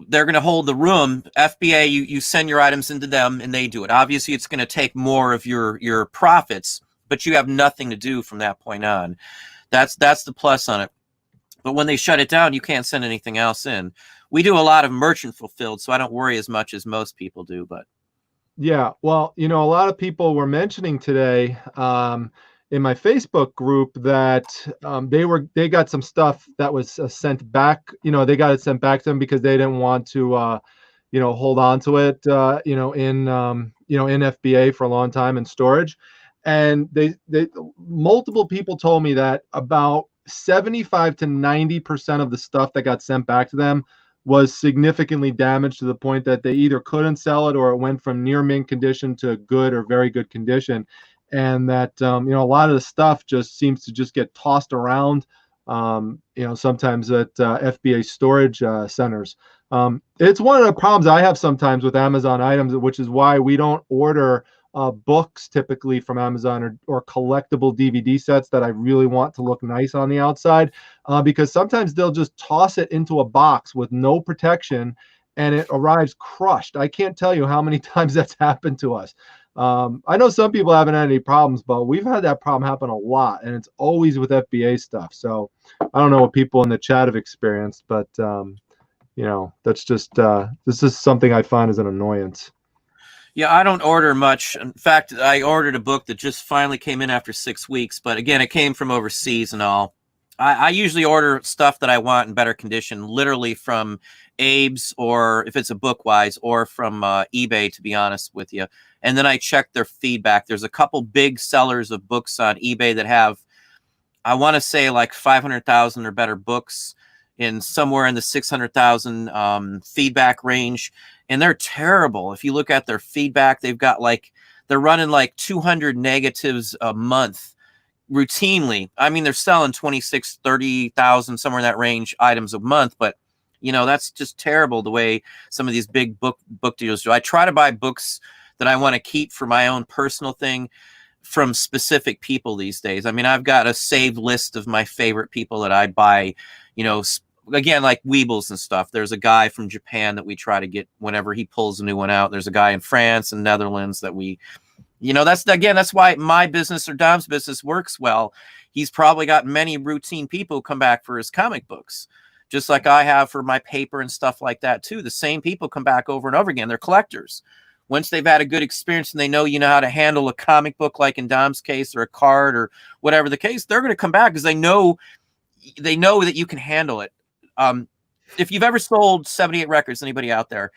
Speaker 1: they're going to hold the room. FBA, you send your items into them and they do it. Obviously, it's going to take more of your profits, but you have nothing to do from that point on. That's the plus on it. But when they shut it down, you can't send anything else in. We do a lot of merchant fulfilled, so I don't worry as much as most people do. But
Speaker 2: yeah, well, a lot of people were mentioning today in my Facebook group that they got some stuff that was sent back. They got it sent back to them because they didn't want to hold on to it in FBA for a long time in storage. And they multiple people told me that about 75 to 90% of the stuff that got sent back to them was significantly damaged, to the point that they either couldn't sell it, or it went from near mint condition to good or very good condition. And that a lot of the stuff just seems to just get tossed around sometimes at FBA storage centers. It's one of the problems I have sometimes with Amazon items, which is why we don't order books typically from Amazon, or collectible DVD sets that I really want to look nice on the outside, because sometimes they'll just toss it into a box with no protection and it arrives crushed. I can't tell you how many times that's happened to us. I know some people haven't had any problems, but we've had that problem happen a lot, and it's always with FBA stuff. So I don't know what people in the chat have experienced, but that's just this is something I find as an annoyance.
Speaker 1: yeah, I don't order much. In fact, I ordered a book that just finally came in after 6 weeks, but again, it came from overseas and all. I usually order stuff that I want in better condition, literally from Abe's, or if it's a book wise, or from eBay, to be honest with you. And then I check their feedback. There's a couple big sellers of books on eBay that have, I want to say, like 500,000 or better books, in somewhere in the 600,000 feedback range. And they're terrible. If you look at their feedback, they're running like 200 negatives a month routinely. I mean, they're selling 26, 30,000, somewhere in that range, items a month. But, that's just terrible the way some of these big book dealers do. I try to buy books that I want to keep for my own personal thing from specific people these days. I mean, I've got a saved list of my favorite people that I buy, again, like Weebles and stuff. There's a guy from Japan that we try to get whenever he pulls a new one out. There's a guy in France and Netherlands that we, that's why my business, or Dom's business, works well. He's probably got many routine people who come back for his comic books, just like I have for my paper and stuff like that too. The same people come back over and over again. They're collectors. Once they've had a good experience and they know, how to handle a comic book, like in Dom's case, or a card, or whatever the case, they're going to come back because they know that you can handle it. If you've ever sold 78 records, anybody out there,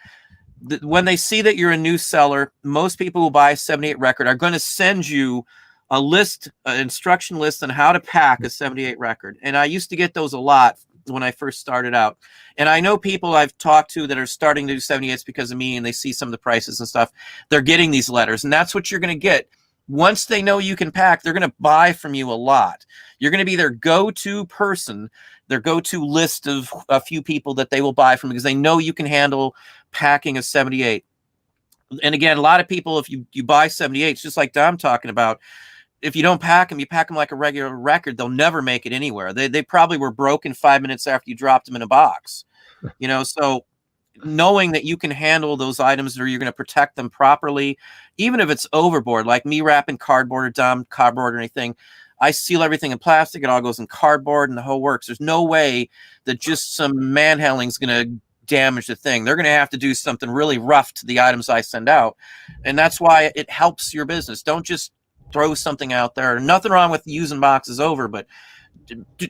Speaker 1: when they see that you're a new seller, most people who buy a 78 record are going to send you a list, an instruction list on how to pack a 78 record. And I used to get those a lot when I first started out. And I know people I've talked to that are starting to do 78s because of me, and they see some of the prices and stuff. They're getting these letters, and that's what you're going to get. Once they know you can pack, they're going to buy from you a lot. You're going to be their go-to person, their go-to list of a few people that they will buy from, because they know you can handle packing a 78. And again, a lot of people, if you buy 78s, just like Dom talking about, if you don't pack them, you pack them like a regular record, they'll never make it anywhere. They probably were broken 5 minutes after you dropped them in a box. So knowing that you can handle those items, or you're going to protect them properly, even if it's overboard, like me wrapping cardboard, or Dom cardboard or anything, I seal everything in plastic. It all goes in cardboard and the whole works. There's no way that just some manhandling is going to damage the thing. They're going to have to do something really rough to the items I send out. And that's why it helps your business. Don't just throw something out there. Nothing wrong with using boxes over, but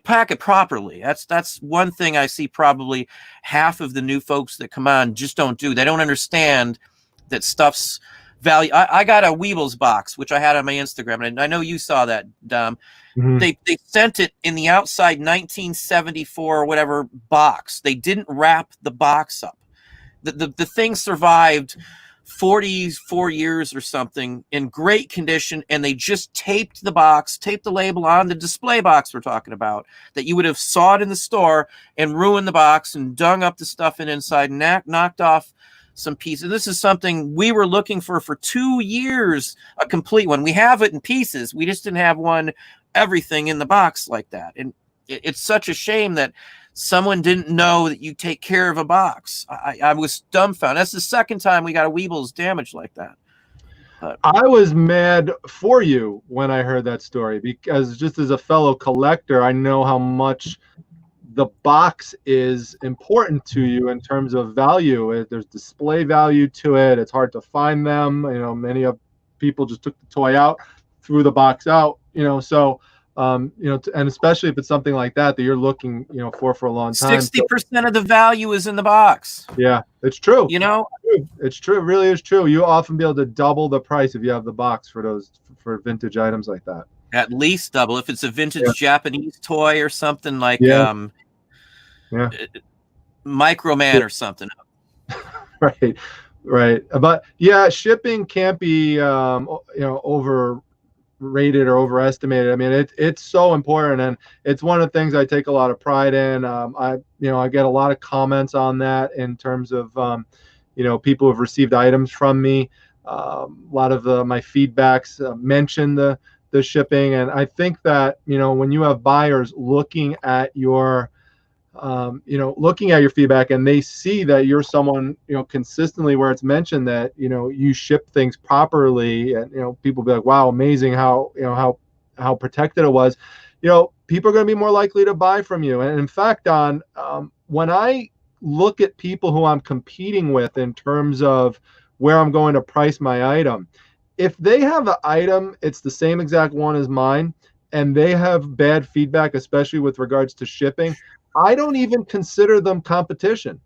Speaker 1: pack it properly. That's one thing I see probably half of the new folks that come on just don't do. They don't understand that stuff's value. I got a Weebles box, which I had on my Instagram, and I know you saw that, Dom. Mm-hmm. They sent it in the outside 1974 or whatever box. They didn't wrap the box up. The thing survived 44 years or something in great condition, and they just taped the label on the display box we're talking about, that you would have saw it in the store and ruined the box and dung up the stuff inside, knocked off some pieces. This is something we were looking for 2 years, a complete one. We have it in pieces. We just didn't have everything in the box like that. And it's such a shame that someone didn't know that you take care of a box. I was dumbfounded. That's the second time we got a Weebles damaged like that. But
Speaker 2: I was mad for you when I heard that story, because just as a fellow collector, I know how much the box is important to you in terms of value. There's display value to it. It's hard to find them. Many of people just took the toy out, threw the box out, so and especially if it's something like that you're looking, for a long time.
Speaker 1: 60% of the value is in the box.
Speaker 2: Yeah, it's true. It's true. It really is true. You often be able to double the price if you have the box for vintage items like that.
Speaker 1: At least double if it's a vintage Japanese toy or something like Micro Man or something.
Speaker 2: Right. But shipping can't be overrated or overestimated. I mean, it's so important, and it's one of the things I take a lot of pride in. I get a lot of comments on that in terms of people who've received items from me. A lot of my feedbacks mention the shipping, and I think that when you have buyers looking at your feedback, and they see that you're someone, consistently, where it's mentioned that, you ship things properly, and, people be like, wow, amazing how protected it was. People are going to be more likely to buy from you. And in fact, when I look at people who I'm competing with in terms of where I'm going to price my item, if they have an item, it's the same exact one as mine, and they have bad feedback, especially with regards to shipping, I don't even consider them competition.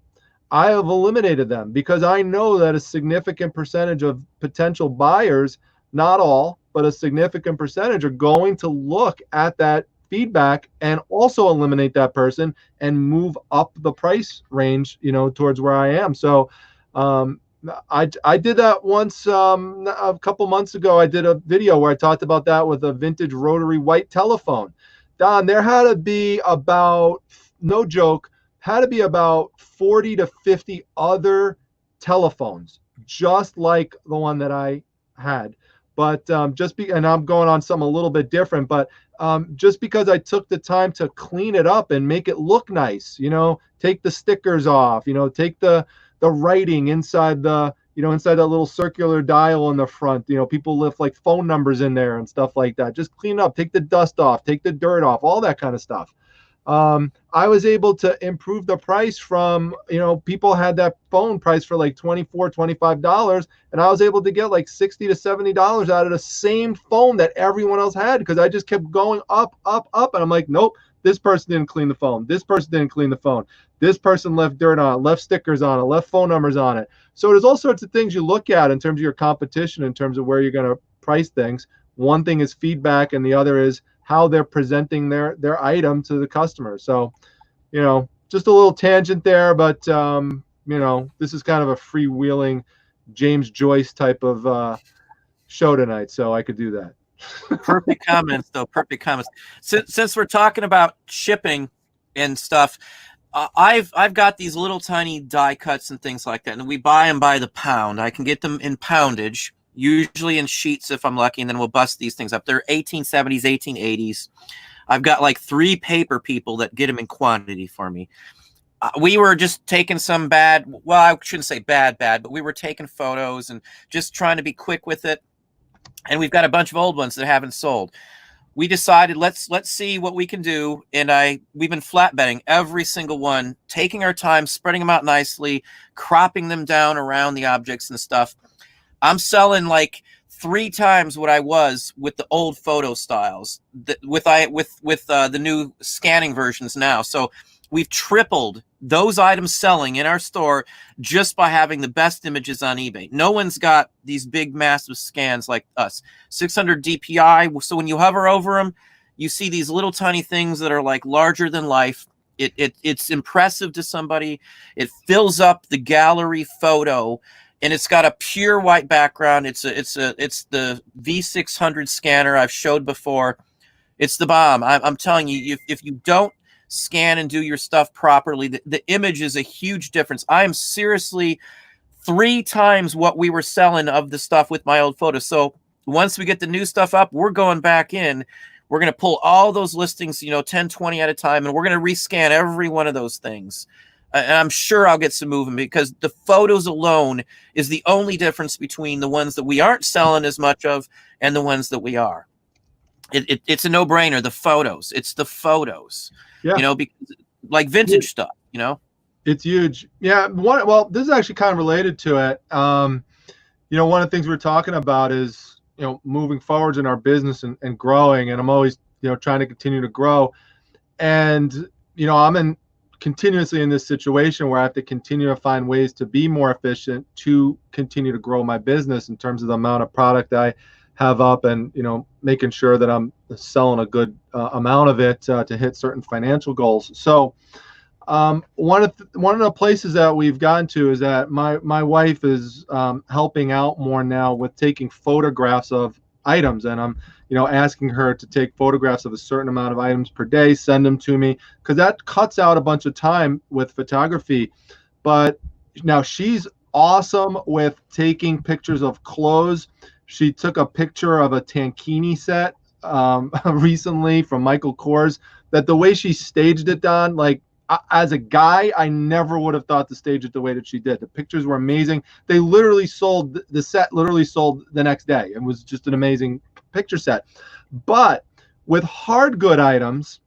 Speaker 2: I have eliminated them, because I know that a significant percentage of potential buyers, not all, but a significant percentage, are going to look at that feedback and also eliminate that person and move up the price range, towards where I am. So I did that once a couple months ago. I did a video where I talked about that with a vintage rotary white telephone. Don, there had to be about, no joke, had to be about 40 to 50 other telephones just like the one that I had. But and I'm going on something a little bit different, but just because I took the time to clean it up and make it look nice, take the stickers off, take the writing inside inside that little circular dial in the front, people lift like phone numbers in there and stuff like that. Just clean up, take the dust off, take the dirt off, all that kind of stuff. I was able to improve the price from, people had that phone price for like $24, $25, and I was able to get like $60 to $70 out of the same phone that everyone else had, because I just kept going up, up, up. And I'm like, nope, this person didn't clean the phone. This person didn't clean the phone. This person left dirt on it, left stickers on it, left phone numbers on it. So there's all sorts of things you look at in terms of your competition, in terms of where you're going to price things. One thing is feedback, and the other is how they're presenting their item to the customer. So, just a little tangent there, but this is kind of a freewheeling James Joyce type of show tonight, so I could do that.
Speaker 1: Perfect comments, though. Perfect comments. Since we're talking about shipping and stuff, I've got these little tiny die cuts and things like that, and we buy them by the pound. I can get them in poundage, usually in sheets if I'm lucky, and then we'll bust these things up. They're 1870s, 1880s. I've got like 3 paper people that get them in quantity for me. We were just taking some well, I shouldn't say bad, but we were taking photos and just trying to be quick with it. And we've got a bunch of old ones that haven't sold. We decided let's see what we can do, and we've been flatbedding every single one, taking our time, spreading them out nicely, cropping them down around the objects and stuff. I'm selling like 3 times what I was with the old photo styles with the new scanning versions now. So we've tripled those items selling in our store just by having the best images on eBay. No one's got these big, massive scans like us. 600 DPI. So when you hover over them, you see these little tiny things that are like larger than life. It's impressive to somebody. It fills up the gallery photo, and it's got a pure white background. It's the V600 scanner I've showed before. It's the bomb. I'm telling you, if you don't scan and do your stuff properly, the image is a huge difference. I am seriously 3 times what we were selling of the stuff with my old photos. So once we get the new stuff up, we're going back in. We're going to pull all those listings, 10, 20 at a time, and we're going to rescan every one of those things. And I'm sure I'll get some movement, because the photos alone is the only difference between the ones that we aren't selling as much of and the ones that we are. It's a no-brainer. The photos. It's the photos.
Speaker 2: Yeah.
Speaker 1: Because, like vintage stuff,
Speaker 2: It's huge. Yeah. Well, this is actually kind of related to it. One of the things we're talking about is, moving forwards in our business and growing. And I'm always, trying to continue to grow. And, I'm continuously in this situation where I have to continue to find ways to be more efficient, to continue to grow my business in terms of the amount of product I have up, and making sure that I'm selling a good amount of it to hit certain financial goals. So one of the places that we've gotten to is that my wife is helping out more now with taking photographs of items, and I'm asking her to take photographs of a certain amount of items per day, send them to me, because that cuts out a bunch of time with photography. But now she's awesome with taking pictures of clothes. She took a picture of a tankini set recently from Michael Kors, that the way she staged it, Don, like as a guy, I never would have thought to stage it the way that she did. The pictures were amazing. They literally sold, the set literally sold the next day. It was just an amazing picture set. But with hard good items,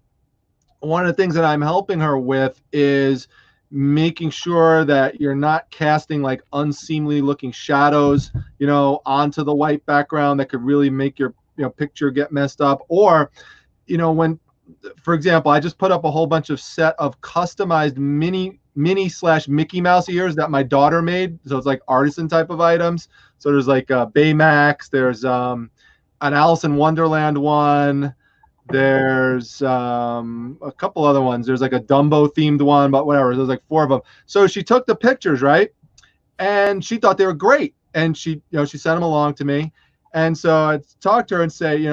Speaker 2: one of the things that I'm helping her with is making sure that you're not casting like unseemly looking shadows, onto the white background that could really make your picture get messed up. Or, when, for example, I just put up a whole bunch of set of customized Minnie/Mickey Mouse ears that my daughter made. So it's like artisan type of items. So there's like a Baymax, there's an Alice in Wonderland one. There's a couple other ones. There's like a Dumbo themed one, but whatever. There's like 4 of them. So she took the pictures, right? And she thought they were great. And she sent them along to me. And so I talked to her and say,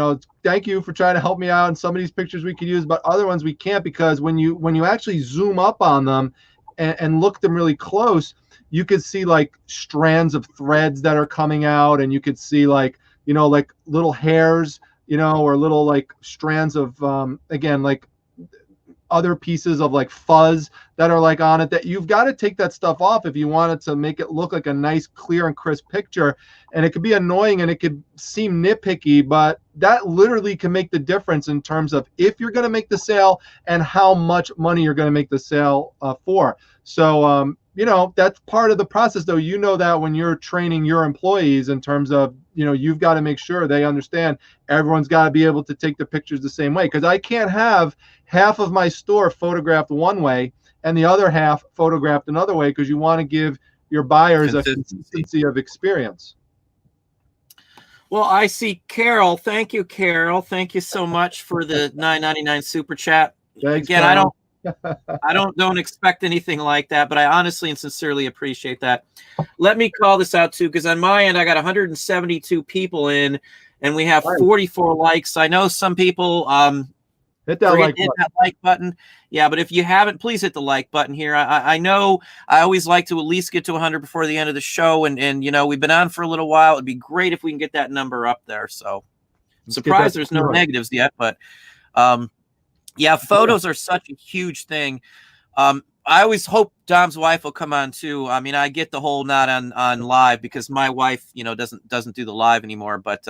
Speaker 2: thank you for trying to help me out. And some of these pictures we could use, but other ones we can't, because when you actually zoom up on them and look them really close, you could see like strands of threads that are coming out, and you could see like little hairs, or little like strands of, again, like other pieces of like fuzz that are like on it, that you've got to take that stuff off if you want it to make it look like a nice, clear and crisp picture. And it could be annoying and it could seem nitpicky, but that literally can make the difference in terms of if you're going to make the sale and how much money you're going to make the sale for. So, you know, that's part of the process, though. You know that when you're training your employees in terms of, you know, you've got to make sure they understand everyone's got to be able to take the pictures the same way, because I can't have half of my store photographed one way and the other half photographed another way, because you want to give your buyers a consistency of experience.
Speaker 1: Well, I see Carol. Thank you, Carol. Thank you so much for the $9.99 super chat.
Speaker 2: Thanks,
Speaker 1: Again,
Speaker 2: Carol.
Speaker 1: I don't expect anything like that, but I honestly and sincerely appreciate that. Let me call this out too, because on my end I got 172 people in, and we have 44 likes. I know some people
Speaker 2: hit that
Speaker 1: like button. Yeah, but if you haven't, please hit the like button here. I know I always like to at least get to 100 before the end of the show, and you know, we've been on for a little while. It'd be great if we can get that number up there. So surprised there's no negatives yet, but yeah, photos are such a huge thing. I always hope Dom's wife will come on too. I mean, I get the whole not on live because my wife, you know, doesn't do the live anymore, but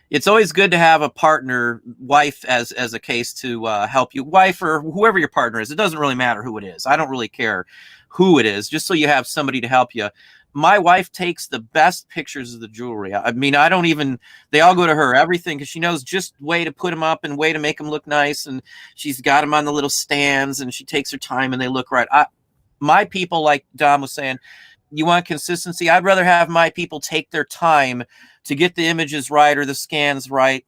Speaker 1: it's always good to have a partner, wife as a case to help you, wife or whoever your partner is. It doesn't really matter who it is. I don't really care who it is, just so you have somebody to help you. My wife takes the best pictures of the jewelry. I mean, I don't even, they all go to her, everything, because she knows just way to put them up and way to make them look nice. And she's got them on the little stands, and she takes her time and they look right. My people, like Dom was saying, you want consistency. I'd rather have my people take their time to get the images right or the scans right.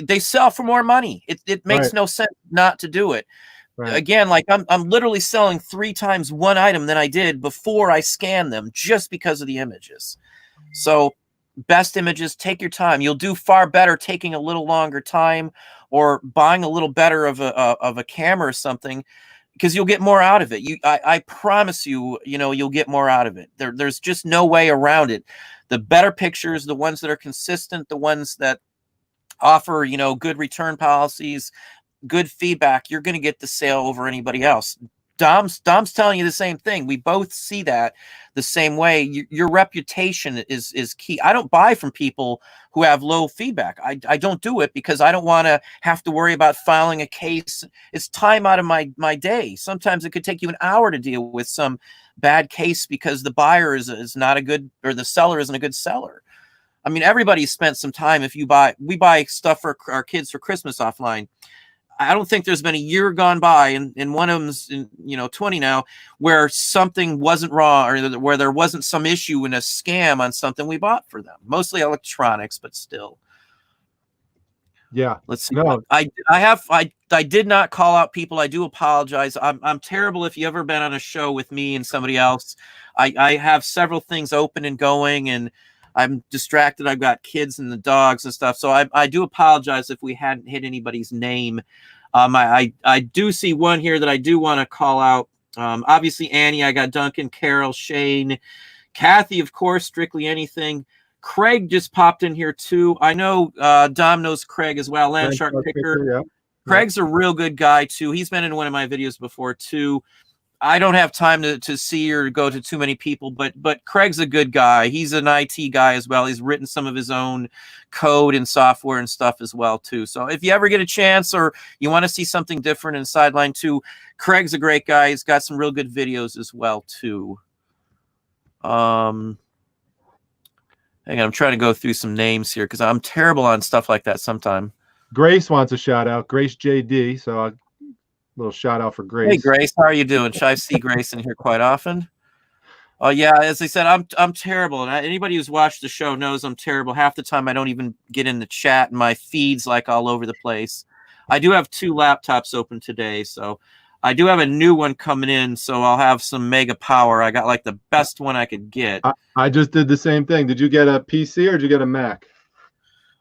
Speaker 1: They sell for more money. It makes no sense not to do it. Again, like I'm literally selling 3 times one item than I did before I scanned them, just because of the images. So best images, take your time. You'll do far better taking a little longer time or buying a little better of a camera or something, because you'll get more out of it. I promise you, you know, you'll get more out of it. There's just no way around it. The better pictures, the ones that are consistent, the ones that offer, you know, good return policies, good feedback, you're going to get the sale over anybody else. Dom's telling you the same thing. We both see that the same way. Your reputation is key. I don't buy from people who have low feedback. I don't do it because I don't want to have to worry about filing a case. It's time out of my day. Sometimes it could take you an hour to deal with some bad case because the buyer is not a good, or the seller isn't a good seller. I mean, everybody's spent some time. We buy stuff for our kids for Christmas offline. I don't think there's been a year gone by, and one of them's, 20 now, where something wasn't wrong or where there wasn't some issue in a scam on something we bought for them. Mostly electronics, but still.
Speaker 2: Yeah.
Speaker 1: Let's see. No. I did not call out people. I do apologize. I'm terrible. If you ever been on a show with me and somebody else, I have several things open and going, and I'm distracted. I've got kids and the dogs and stuff. So I do apologize if we hadn't hit anybody's name. I do see one here that I do want to call out. Obviously, Annie, I got Duncan, Carol, Shane, Kathy, of course, Strictly Anything. Craig just popped in here too. I know Dom knows Craig as well. Landshark Picker. Yeah. Craig's a real good guy too. He's been in one of my videos before too. I don't have time to see or go to too many people, but Craig's a good guy. He's an IT guy as well. He's written some of his own code and software and stuff as well too. So if you ever get a chance or you want to see something different in Sideline 2, Craig's a great guy. He's got some real good videos as well too. Hang on, I'm trying to go through some names here because I'm terrible on stuff like that sometimes.
Speaker 2: Grace wants a shout out. Grace JD. So little shout out for Grace.
Speaker 1: Hey Grace, how are you doing? I see Grace in here quite often. Oh yeah, as I said, I'm terrible, and anybody who's watched the show knows I'm terrible. Half the time I don't even get in the chat, and my feed's like all over the place. I do have 2 laptops open today, so I do have a new one coming in, so I'll have some mega power. I got like the best one I could get.
Speaker 2: I just did the same thing. Did you get a PC or did you get a Mac?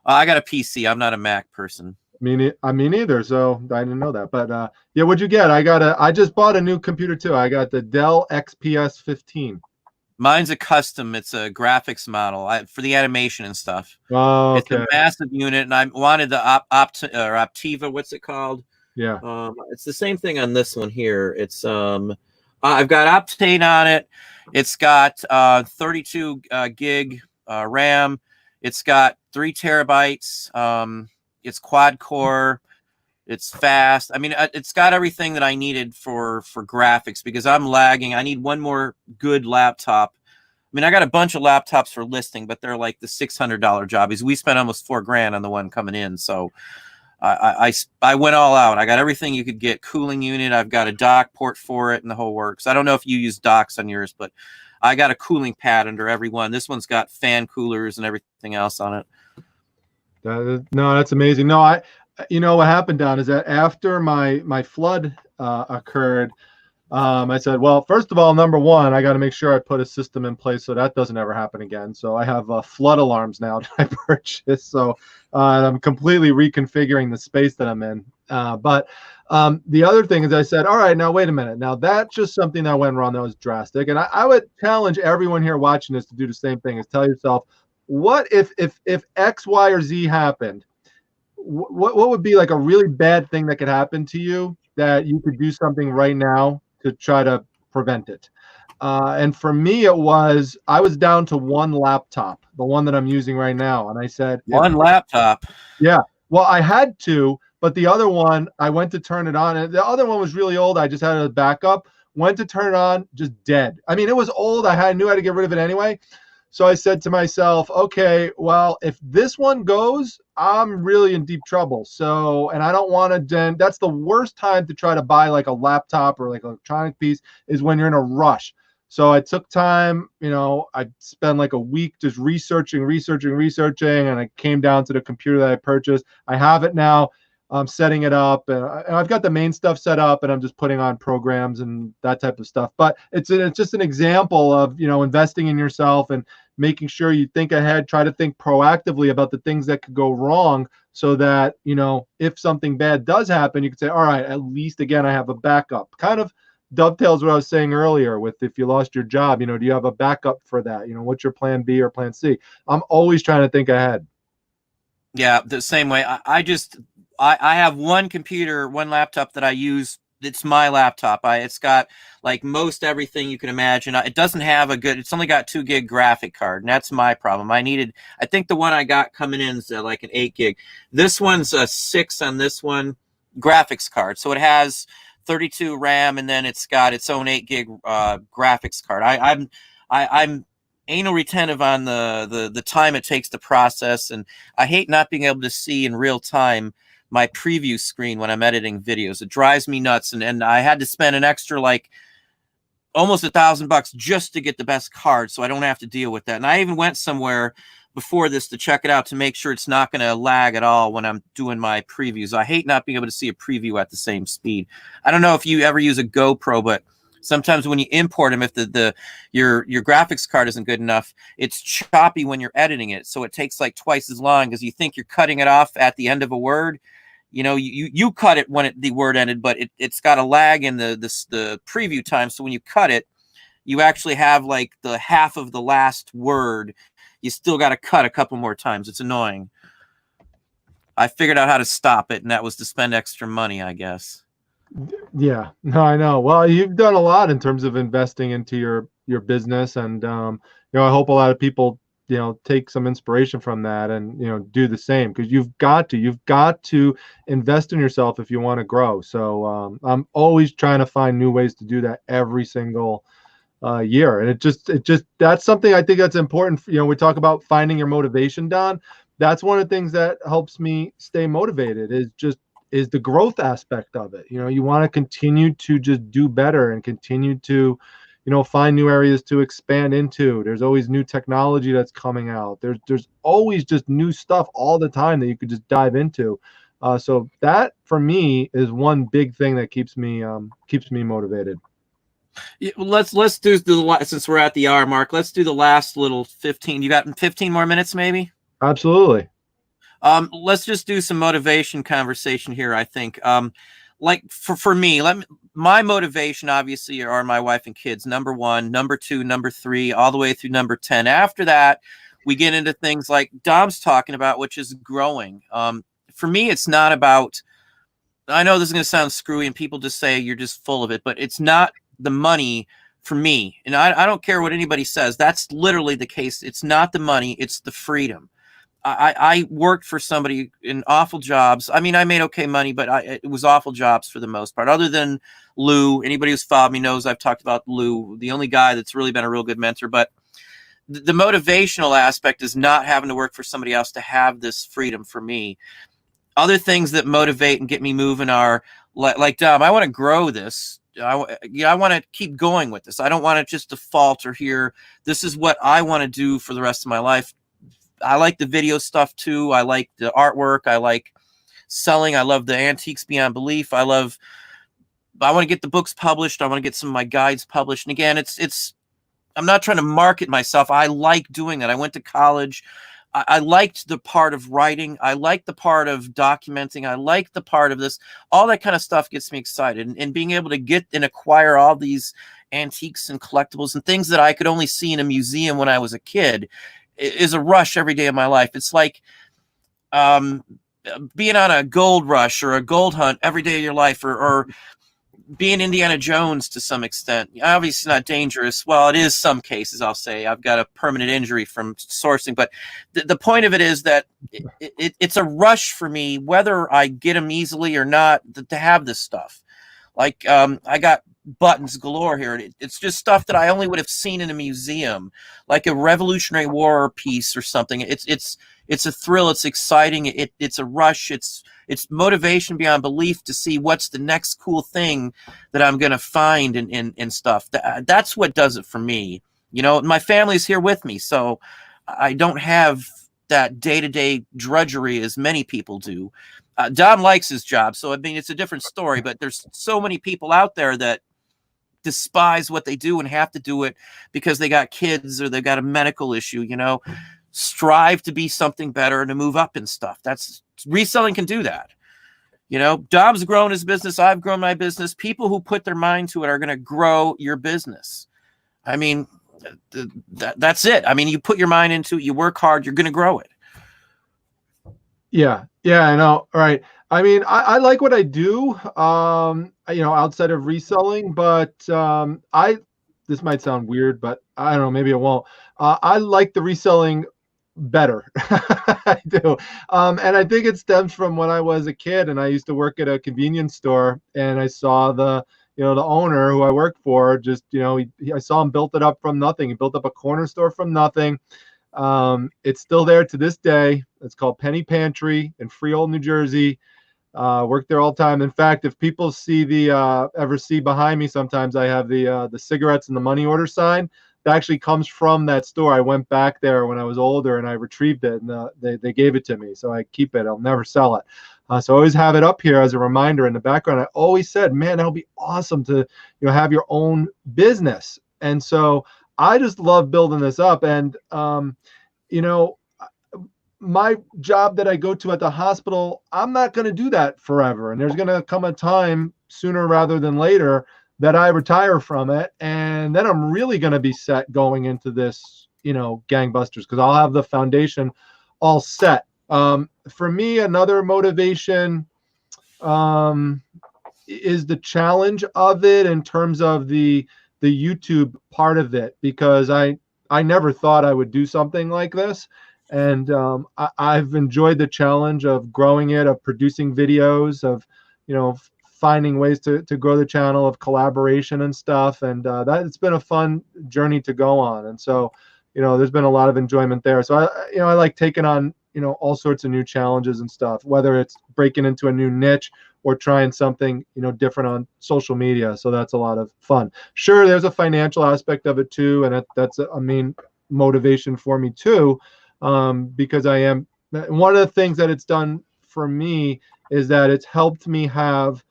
Speaker 1: I got a PC. I'm not a Mac person.
Speaker 2: Me neither, so I didn't know that. But yeah, what'd you get? I just bought a new computer too. I got the Dell XPS 15.
Speaker 1: Mine's a custom. It's a graphics model for the animation and stuff.
Speaker 2: Oh, okay.
Speaker 1: It's a massive unit, and I wanted the Optiva. What's it called?
Speaker 2: Yeah.
Speaker 1: It's the same thing on this one here. It's I've got Optane on it. It's got 32 gig RAM. It's got 3 terabytes. It's quad core. It's fast. I mean, it's got everything that I needed for graphics because I'm lagging. I need one more good laptop. I mean, I got a bunch of laptops for listing, but they're like the $600 jobbies. We spent almost $4,000 on the one coming in. So I went all out. I got everything you could get. Cooling unit. I've got a dock port for it and the whole works. I don't know if you use docks on yours, but I got a cooling pad under every one. This one's got fan coolers and everything else on it.
Speaker 2: No, that's amazing. No, you know what happened, Don, is that after my flood occurred, I said, well, first of all, number one, I got to make sure I put a system in place so that doesn't ever happen again. So I have flood alarms now that I purchased. So I'm completely reconfiguring the space that I'm in. But the other thing is I said, all right, now wait a minute. Now that's just something that went wrong that was drastic. And I would challenge everyone here watching this to do the same thing, is tell yourself, what if X, Y, or Z happened? What would be like a really bad thing that could happen to you that you could do something right now to try to prevent it? And for me, I was down to one laptop, the one that I'm using right now. And I said,
Speaker 1: One laptop.
Speaker 2: yeah, well, I had to, but the other one, I went to turn it on. And the other one was really old. I just had a backup, went to turn it on, just dead. I mean, it was old. I knew how to get rid of it anyway. So I said to myself, okay, well, if this one goes, I'm really in deep trouble. So, and I don't want to, that's the worst time to try to buy like a laptop or like an electronic piece, is when you're in a rush. So I took time, I spent like a week just researching, and I came down to the computer that I purchased. I have it now. I'm setting it up, and I've got the main stuff set up, and I'm just putting on programs and that type of stuff. But it's just an example of, investing in yourself and making sure you think ahead, try to think proactively about the things that could go wrong, so that, if something bad does happen, you can say, all right, at least again, I have a backup. Kind of dovetails what I was saying earlier with, if you lost your job, do you have a backup for that? What's your plan B or plan C? I'm always trying to think ahead.
Speaker 1: Yeah, the same way. I have one computer, one laptop that I use. It's my laptop. It's got like most everything you can imagine. It doesn't have it's only got 2 gig graphic card, and that's my problem. I think the one I got coming in is like an 8 gig. This one's a 6 on this one graphics card. So it has 32 RAM, and then it's got its own 8 gig graphics card. I'm anal retentive on the time it takes to process, and I hate not being able to see in real time my preview screen when I'm editing videos. It drives me nuts, and I had to spend an extra like almost $1,000 just to get the best card, so I don't have to deal with that. And I even went somewhere before this to check it out to make sure it's not going to lag at all when I'm doing my previews. I hate not being able to see a preview at the same speed. I don't know if you ever use a GoPro, but sometimes when you import them, if your graphics card isn't good enough, it's choppy when you're editing it, so it takes like twice as long because you think you're cutting it off at the end of a word. You cut it when the word ended, but it's got a lag in the preview time. So when you cut it, you actually have like the half of the last word. You still got to cut a couple more times. It's annoying. I figured out how to stop it, and that was to spend extra money, I guess.
Speaker 2: Yeah, no, I know. Well, you've done a lot in terms of investing into your business, and I hope a lot of people take some inspiration from that and do the same, because you've got to invest in yourself if you want to grow. So I'm always trying to find new ways to do that every single year, and it just that's something I think that's important. We talk about finding your motivation, Don. That's one of the things that helps me stay motivated, is the growth aspect of it. You want to continue to just do better and continue to find new areas to expand into. There's always new technology that's coming out. There's always just new stuff all the time that you could just dive into. So that for me is one big thing that keeps me motivated.
Speaker 1: Yeah, let's do since we're at the hour mark, let's do the last little 15. You got 15 more minutes, maybe?
Speaker 2: Absolutely.
Speaker 1: Let's just do some motivation conversation here. I think, like for me, my motivation obviously are my wife and kids. Number 1, number 2, number 3, all the way through number 10. After that, we get into things like Dom's talking about, which is growing. For me, it's not about. I know this is going to sound screwy, and people just say you're just full of it, but it's not the money for me. And I don't care what anybody says. That's literally the case. It's not the money. It's the freedom. I worked for somebody in awful jobs. I mean, I made okay money, but it was awful jobs for the most part. Other than Lou, anybody who's followed me knows I've talked about Lou, the only guy that's really been a real good mentor. But the motivational aspect is not having to work for somebody else to have this freedom for me. Other things that motivate and get me moving are like Dom, I want to grow this. I want to keep going with this. I don't want it just to falter here. This is what I want to do for the rest of my life. I like the video stuff too. I like the artwork. I like selling. I love the antiques beyond belief. I want to get the books published. I want to get some of my guides published. And again, I'm not trying to market myself. I like doing that. I went to college. I liked the part of writing. I liked the part of documenting. I liked the part of this. All that kind of stuff gets me excited. And being able to get and acquire all these antiques and collectibles and things that I could only see in a museum when I was a kid is a rush every day of my life. It's like being on a gold rush or a gold hunt every day of your life, or being Indiana Jones to some extent. Obviously not dangerous. Well, it is some cases, I'll say. I've got a permanent injury from sourcing. But the point of it is that it's a rush for me, whether I get them easily or not, to have this stuff. Like I got buttons galore here. It's just stuff that I only would have seen in a museum, like a Revolutionary War piece or something. It's a thrill. It's exciting. It's a rush. It's motivation beyond belief to see what's the next cool thing that I'm going to find and stuff. That's what does it for me. You know, my family's here with me, so I don't have that day-to-day drudgery as many people do. Dom likes his job, so I mean, it's a different story, but there's so many people out there that despise what they do and have to do it because they got kids or they got a medical issue. You know, strive to be something better and to move up and stuff. That's reselling can do that. You know, Dom's grown his business. I've grown my business. People who put their mind to it are going to grow your business. I mean, that's it. I mean, you put your mind into it, you work hard, you're going to grow it.
Speaker 2: Yeah, I know. All right. I mean, I like what I do, you know, outside of reselling, but this might sound weird, but I don't know, maybe it won't. I like the reselling better. I do. And I think it stems from when I was a kid and I used to work at a convenience store, and I saw the owner who I worked for, just, you know, I saw him built it up from nothing. He built up a corner store from nothing. It's still there to this day. It's called Penny Pantry in Freehold, New Jersey. Work there all the time. In fact, if people ever see behind me, sometimes I have the cigarettes and the money order sign. That actually comes from that store. I went back there when I was older and I retrieved it, and they gave it to me. So I keep it. I'll never sell it. So I always have it up here as a reminder in the background. I always said, man, that would be awesome to, have your own business. And so I just love building this up. And, my job that I go to at the hospital, I'm not going to do that forever. And there's going to come a time sooner rather than later that I retire from it. And then I'm really going to be set going into this, gangbusters, because I'll have the foundation all set. For me, another motivation is the challenge of it in terms of the YouTube part of it, because I never thought I would do something like this. And I've enjoyed the challenge of growing it, of producing videos, of, finding ways to grow the channel, of collaboration and stuff. And it's been a fun journey to go on. And so, there's been a lot of enjoyment there. So I like taking on, all sorts of new challenges and stuff, whether it's breaking into a new niche or trying something, different on social media. So that's a lot of fun. Sure, there's a financial aspect of it too. And that's a main motivation for me too. Because one of the things that it's done for me is that it's helped me have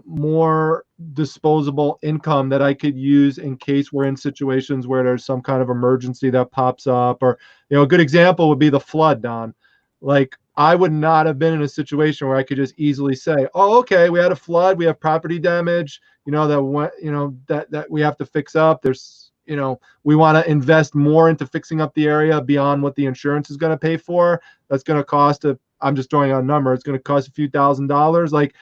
Speaker 2: more disposable income that I could use in case we're in situations where there's some kind of emergency that pops up. Or, a good example would be the flood, Don. Like, I would not have been in a situation where I could just easily say, oh, okay, we had a flood, we have property damage, that we have to fix up. There's, we want to invest more into fixing up the area beyond what the insurance is going to pay for. That's going to cost I'm just throwing out a number. It's going to cost a few $1,000s. Like,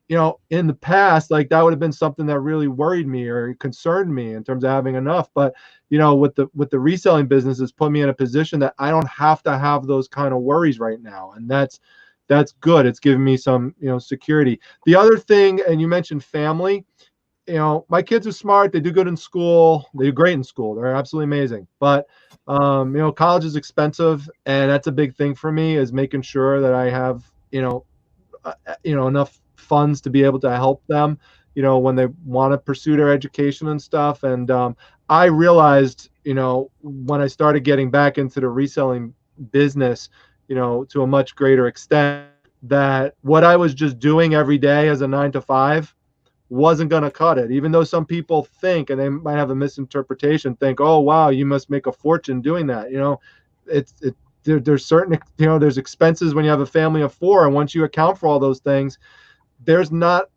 Speaker 2: in the past, like that would have been something that really worried me or concerned me in terms of having enough. But with the reselling business, it's put me in a position that I don't have to have those kind of worries right now, and that's good. It's given me some security. The other thing, and you mentioned family. My kids are smart. They do good in school. They do great in school. They're absolutely amazing. But college is expensive, and that's a big thing for me. Is making sure that I have enough funds to be able to help them when they want to pursue their education and stuff. And I realized when I started getting back into the reselling business to a much greater extent, that what I was just doing every day as a 9 to 5 wasn't going to cut it. Even though some people think, and they might have a misinterpretation, think, oh wow, you must make a fortune doing that. There's certain there's expenses when you have a family of 4, and once you account for all those things, there's not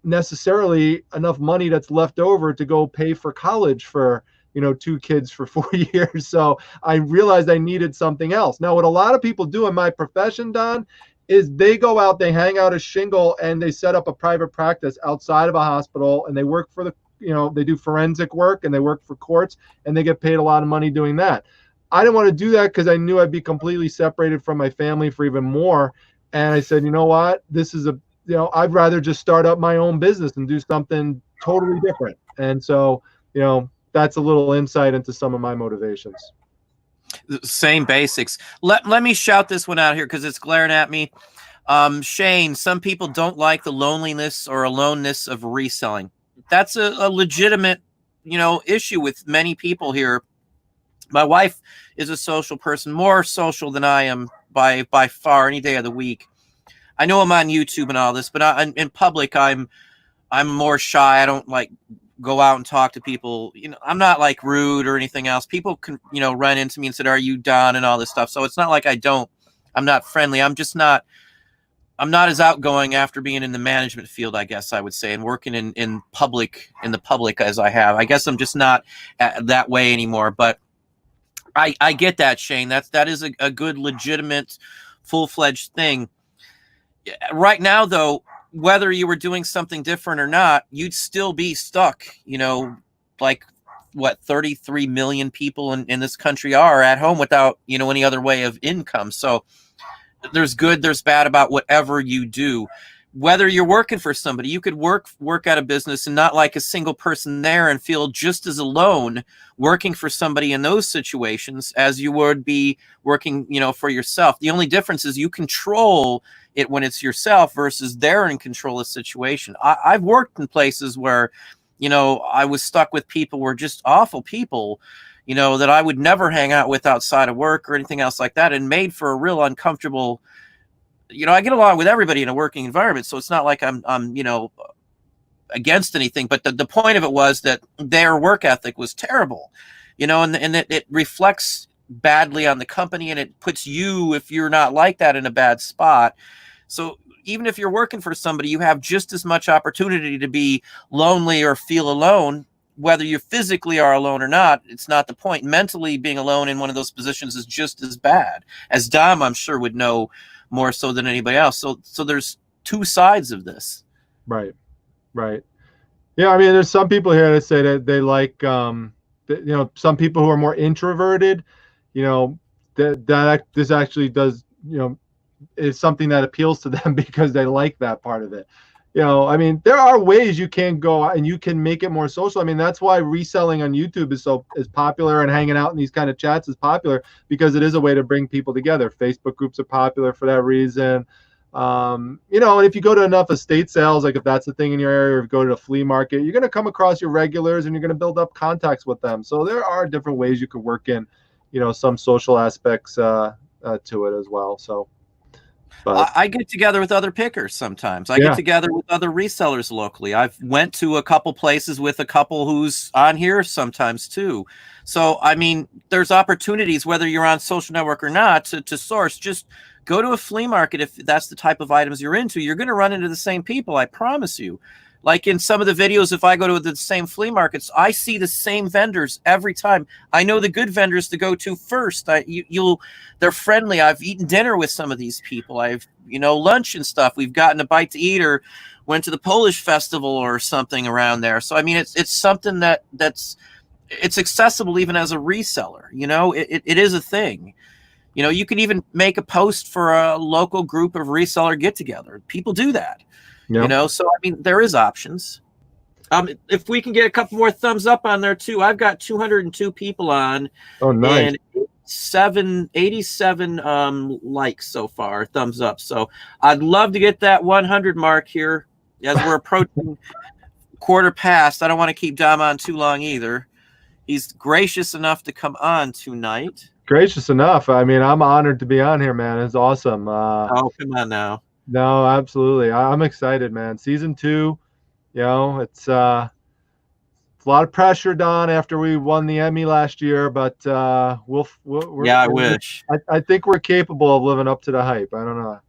Speaker 2: necessarily enough money that's left over to go pay for college for 2 kids for 4 years. So I realized I needed something else. Now, what a lot of people do in my profession, Don, is they go out, they hang out a shingle, and they set up a private practice outside of a hospital, and they work for they do forensic work, and they work for courts, and they get paid a lot of money doing that. I didn't want to do that because I knew I'd be completely separated from my family for even more. And I said, you know what, this is I'd rather just start up my own business and do something totally different. And so, that's a little insight into some of my motivations.
Speaker 1: Same basics. Let me shout this one out here because it's glaring at me. Shane, some people don't like the loneliness or aloneness of reselling. That's a legitimate, issue with many people here. My wife is a social person, more social than I am by far any day of the week. I know I'm on YouTube and all this, but in public, I'm more shy. I don't like go out and talk to people. I'm not like rude or anything else. People can, run into me and said, "Are you Don?" and all this stuff. So it's not like I'm not friendly. I'm not as outgoing after being in the management field, I guess I would say, and working in the public as I have. I guess I'm just not that way anymore. But I get that, Shane. That is a good, legitimate, full-fledged thing. Right now, though, whether you were doing something different or not, you'd still be stuck, like what 33 million people in this country are at home without, any other way of income. So there's good, there's bad about whatever you do. Whether you're working for somebody, you could work at a business and not like a single person there and feel just as alone working for somebody in those situations as you would be working, for yourself. The only difference is you control it when it's yourself versus they're in control of the situation. I've worked in places where, I was stuck with people who were just awful people, that I would never hang out with outside of work or anything else like that, and made for a real uncomfortable. I get along with everybody in a working environment, so it's not like I'm against anything. But the point of it was that their work ethic was terrible, and it reflects badly on the company, and it puts you, if you're not like that, in a bad spot. So even if you're working for somebody, you have just as much opportunity to be lonely or feel alone, whether you physically are alone or not. It's not the point. Mentally being alone in one of those positions is just as bad, as Dom, I'm sure, would know more so than anybody else. So there's two sides of this.
Speaker 2: Right. Yeah, I mean, there's some people here that say that they like, some people who are more introverted, that this actually does, is something that appeals to them because they like that part of it. I mean, there are ways you can go out and you can make it more social. I mean, that's why reselling on YouTube is popular, and hanging out in these kind of chats is popular, because it is a way to bring people together. Facebook groups are popular for that reason. And if you go to enough estate sales, like if that's the thing in your area, or if you go to the flea market, you're going to come across your regulars and you're going to build up contacts with them. So there are different ways you could work in, some social aspects to it as well. So.
Speaker 1: But I get together with other pickers sometimes. I get together with other resellers locally. I've went to a couple places with a couple who's on here sometimes too. So, I mean, there's opportunities, whether you're on social network or not, to source. Just go to a flea market if that's the type of items you're into. You're going to run into the same people, I promise you. Like in some of the videos, if I go to the same flea markets, I see the same vendors every time. I know the good vendors to go to first. They're friendly. I've eaten dinner with some of these people. I've lunch and stuff. We've gotten a bite to eat or went to the Polish festival or something around there. So I mean, it's something that's it's accessible even as a reseller. It is a thing. You can even make a post for a local group of reseller get together. People do that.
Speaker 2: Yeah.
Speaker 1: So I mean, there is options. If we can get a couple more thumbs up on there too, I've got 202 people on,
Speaker 2: Oh, nice.
Speaker 1: and 87 likes so far, thumbs up. So I'd love to get that 100 mark here as we're approaching quarter past. I don't want to keep Dom on too long either. He's gracious enough to come on tonight.
Speaker 2: Gracious enough. I mean, I'm honored to be on here, man. It's awesome.
Speaker 1: Oh, come on now.
Speaker 2: No, absolutely. I'm excited, man. Season 2, it's a lot of pressure, Don, after we won the Emmy last year, but
Speaker 1: I wish.
Speaker 2: I think we're capable of living up to the hype. I don't know.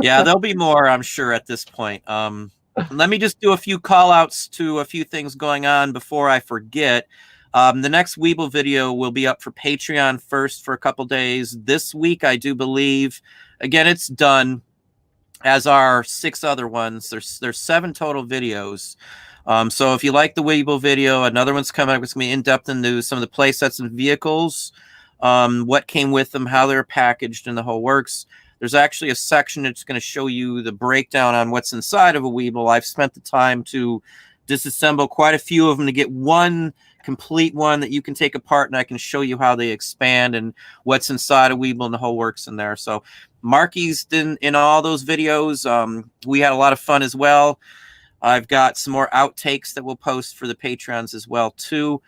Speaker 1: Yeah, there'll be more, I'm sure, at this point. Let me just do a few call outs to a few things going on before I forget. The next Weeble video will be up for Patreon first for a couple days. This week, I do believe. Again, it's done, as are 6 other ones. There's 7 total videos. So if you like the Weeble video, another one's coming up. It's going to be in-depth into some of the play sets and vehicles, what came with them, how they're packaged, and the whole works. There's actually a section that's going to show you the breakdown on what's inside of a Weeble. I've spent the time to disassemble quite a few of them to get one complete one that you can take apart, and I can show you how they expand and what's inside a Weeble and the whole works in there. So Marky's in all those videos. We had a lot of fun as well. I've got some more outtakes that we'll post for the Patreons as well too.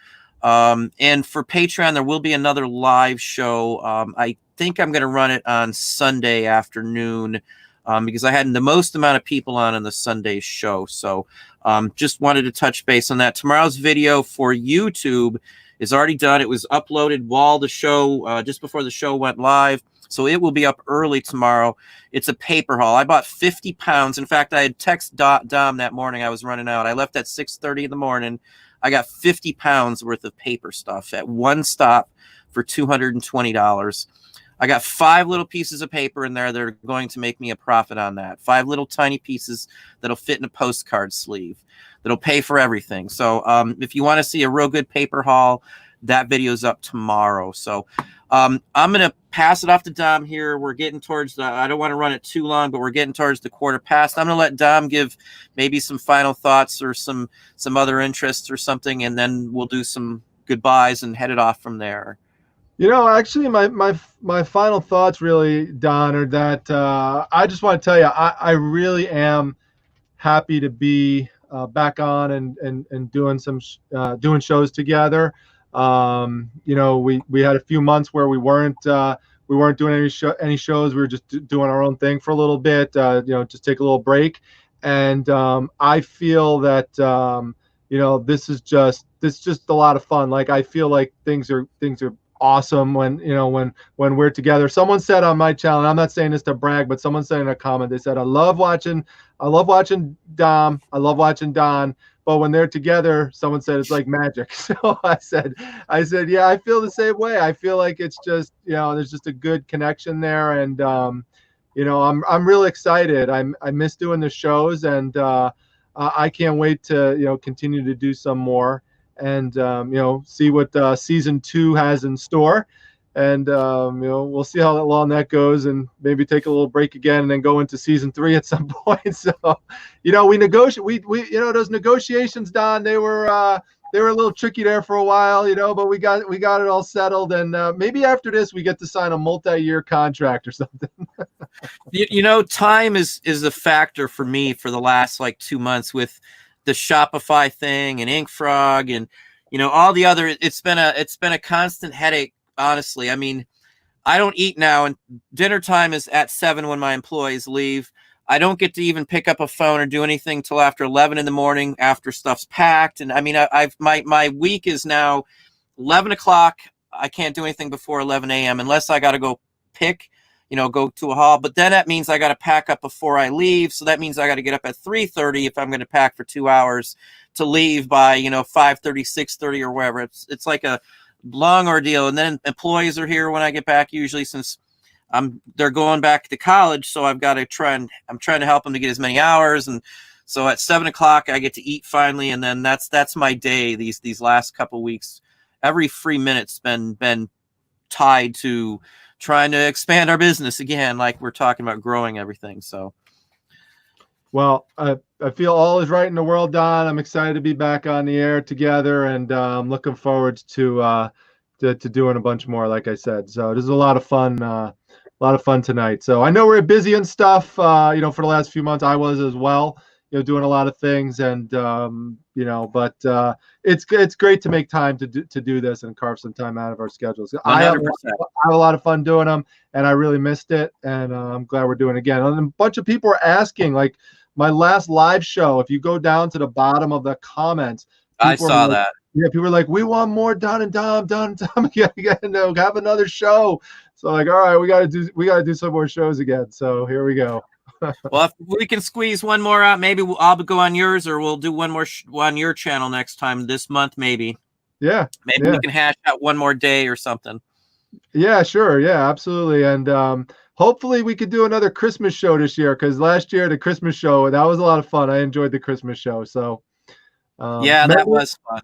Speaker 1: And for Patreon, there will be another live show. I think I'm going to run it on Sunday afternoon because I had the most amount of people on the Sunday show. So just wanted to touch base on that. Tomorrow's video for YouTube is already done. It was uploaded while the show, just before the show went live. So it will be up early tomorrow. It's a paper haul. I bought 50 pounds. In fact, I had texted Dom that morning. I was running out. I left at 6:30 in the morning. I got 50 pounds worth of paper stuff at one stop for $220. I got 5 little pieces of paper in there that are going to make me a profit on that. 5 little tiny pieces that'll fit in a postcard sleeve that'll pay for everything. So if you want to see a real good paper haul, that video's up tomorrow. So I'm going to pass it off to Dom here. We're getting towards I don't want to run it too long, but we're getting towards the quarter past. I'm going to let Dom give maybe some final thoughts or some other interests or something, and then we'll do some goodbyes and head it off from there.
Speaker 2: Actually, my final thoughts really, Don, are that I just want to tell you, I really am happy to be back on and doing doing shows together. We had a few months where we weren't doing any shows. We were just doing our own thing for a little bit, just take a little break. And I feel that this is just a lot of fun. Like, I feel like things are awesome when we're together. Someone said on my channel, and I'm not saying this to brag, but someone said in a comment, they said, I love watching Dom, I love watching Don, but when they're together, someone said it's like magic. So I said, yeah, I feel the same way. I feel like it's just, there's just a good connection there. And, I'm really excited. I miss doing the shows, and I can't wait to, continue to do some more and, see what season 2 has in store. And, we'll see how long that goes, and maybe take a little break again and then go into season 3 at some point. So, we negotiate, we those negotiations, Don, they were a little tricky there for a while, but we got it all settled. And maybe after this, we get to sign a multi-year contract or something.
Speaker 1: Time is a factor for me for the last 2 months with the Shopify thing and InkFrog and, all the other, it's been a constant headache. Honestly, I mean, I don't eat now, and dinner time is at 7 when my employees leave. I don't get to even pick up a phone or do anything till after 11 in the morning after stuff's packed. And I mean, my week is now 11 o'clock. I can't do anything before 11 a.m. unless I got to go go to a hall. But then that means I got to pack up before I leave. So that means I got to get up at 3:30 if I'm going to pack for 2 hours to leave by 5:30, 6:30 or wherever. It's like a long ordeal. And then employees are here when I get back, usually, since they're going back to college, so I'm trying to help them to get as many hours. And so at 7 o'clock I get to eat finally, and then that's my day. These last couple weeks, every free minute's been tied to trying to expand our business again, like we're talking about growing everything. So,
Speaker 2: well, I feel all is right in the world, Don. I'm excited to be back on the air together, and I'm looking forward to doing a bunch more, like I said. So this is a lot of fun. Tonight. So I know we're busy and stuff. For the last few months I was as well. Doing a lot of things, and but it's great to make time to do this and carve some time out of our schedules.
Speaker 1: 100%.
Speaker 2: I have a lot of fun doing them, and I really missed it, and I'm glad we're doing it again. And a bunch of people are asking, like my last live show. If you go down to the bottom of the comments,
Speaker 1: I saw that.
Speaker 2: Yeah, people are like, we want more Don and Dom. Yeah, have another show. So like, all right, we gotta do some more shows again. So here we go.
Speaker 1: Well, if we can squeeze one more out, maybe I'll go on yours, or we'll do one more on your channel next time this month, maybe.
Speaker 2: Yeah.
Speaker 1: Maybe we can hash out one more day or something.
Speaker 2: Yeah, sure. Yeah, absolutely. And hopefully we could do another Christmas show this year, because last year the Christmas show, that was a lot of fun. I enjoyed the Christmas show. So
Speaker 1: yeah, that was fun.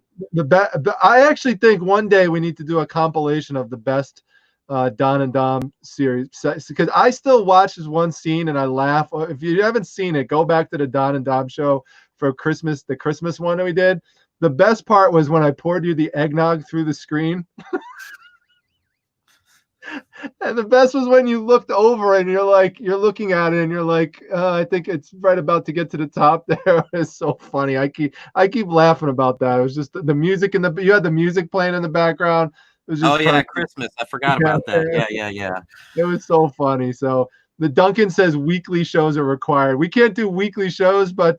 Speaker 2: I actually think one day we need to do a compilation of the best Don and Dom series, because I still watch this one scene and I laugh. If you haven't seen it, go back to the Don and Dom show for Christmas, the Christmas one that we did. The best part was when I poured you the eggnog through the screen. And the best was when you looked over and you're looking at it and you're like, I think it's right about to get to the top there. It's so funny. I keep laughing about that. It was just the music, and you had the music playing in the background. It was just perfect.
Speaker 1: Christmas. I forgot about that. Yeah.
Speaker 2: It was so funny. So the Duncan says weekly shows are required. We can't do weekly shows, but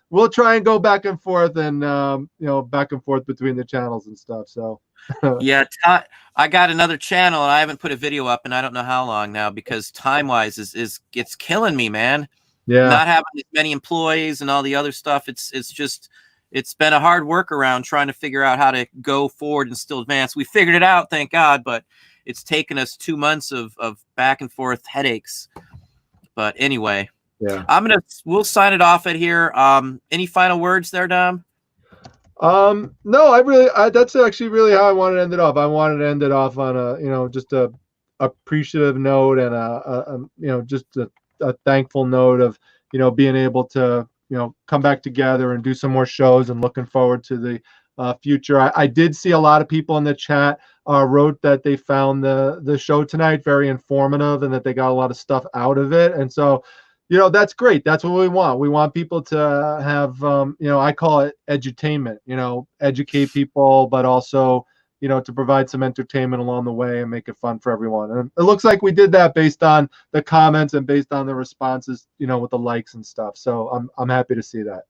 Speaker 2: we'll try and go back and forth, and back and forth between the channels and stuff. So
Speaker 1: yeah, I got another channel and I haven't put a video up in I don't know how long now, because time-wise it's killing me, man.
Speaker 2: Yeah,
Speaker 1: not having as many employees and all the other stuff. It's been a hard workaround trying to figure out how to go forward and still advance. We figured it out, thank God, but it's taken us 2 months of back and forth headaches. But anyway,
Speaker 2: yeah,
Speaker 1: we'll sign it off at here. Any final words there, Dom?
Speaker 2: No, that's actually really how I wanted to end it off. I wanted to end it off on just a appreciative note, and just a thankful note of, being able to, come back together and do some more shows, and looking forward to the future. I did see a lot of people in the chat wrote that they found the show tonight very informative, and that they got a lot of stuff out of it. And so, that's great. That's what we want. We want people to have, I call it edutainment, educate people, but also, to provide some entertainment along the way and make it fun for everyone. And it looks like we did that based on the comments and based on the responses, with the likes and stuff. So I'm happy to see that.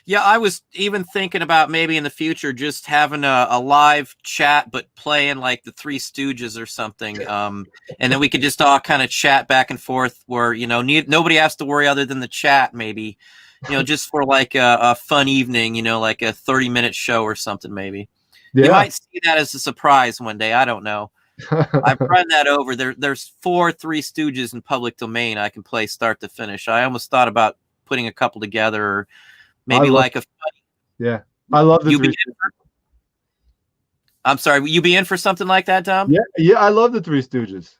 Speaker 1: Yeah, I was even thinking about maybe in the future just having a live chat, but playing like the Three Stooges or something. And then we could just all kind of chat back and forth where, nobody has to worry other than the chat, maybe, just for like a fun evening, like a 30-minute show or something, maybe. Yeah. You might see that as a surprise one day. I don't know. I've run that over. There's 4 Three Stooges in public domain I can play start to finish. I almost thought about putting a couple together, or maybe like a funny.
Speaker 2: Yeah, I love the Three Stooges.
Speaker 1: I'm sorry, will you be in for something like that, Tom?
Speaker 2: Yeah, I love the Three Stooges.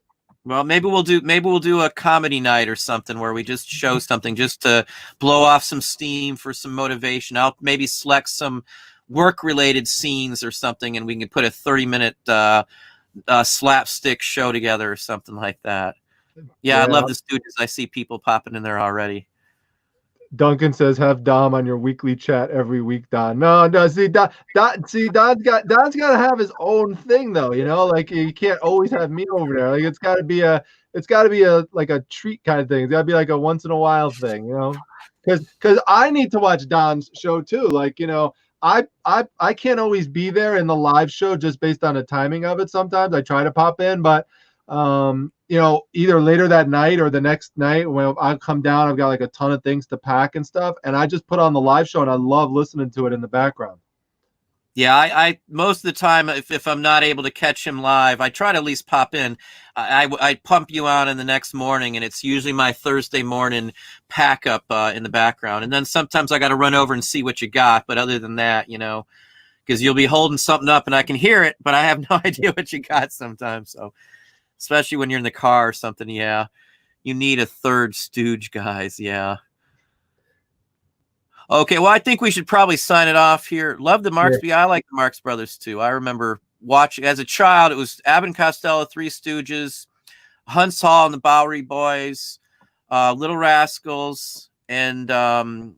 Speaker 1: Well, maybe we'll do a comedy night or something where we just show something just to blow off some steam for some motivation. I'll maybe select some work-related scenes or something, and we can put a 30-minute slapstick show together or something like that. Yeah, I love the Stooges. I see people popping in there already.
Speaker 2: Duncan says, have Dom on your weekly chat every week, Don. No, see, Don's got to have his own thing, though. Like you can't always have me over there. Like it's got to be a like a treat kind of thing. It's got to be like a once in a while thing, because I need to watch Don's show too. Like I can't always be there in the live show just based on the timing of it. Sometimes I try to pop in, but either later that night or the next night when I come down, I've got like a ton of things to pack and stuff, and I just put on the live show, and I love listening to it in the background.
Speaker 1: Yeah, I most of the time, if I'm not able to catch him live, I try to at least pop in. I pump you on in the next morning, and it's usually my Thursday morning pack up in the background. And then sometimes I got to run over and see what you got. But other than that, because you'll be holding something up and I can hear it, but I have no idea what you got sometimes. So, especially when you're in the car or something, yeah, you need a third stooge, guys. Yeah. Okay, well, I think we should probably sign it off here. Love the Marx.
Speaker 2: Yeah.
Speaker 1: I like the Marx Brothers too. I remember watching as a child. It was Abbott and Costello, Three Stooges, Hunt's Hall and the Bowery Boys, Little Rascals, and what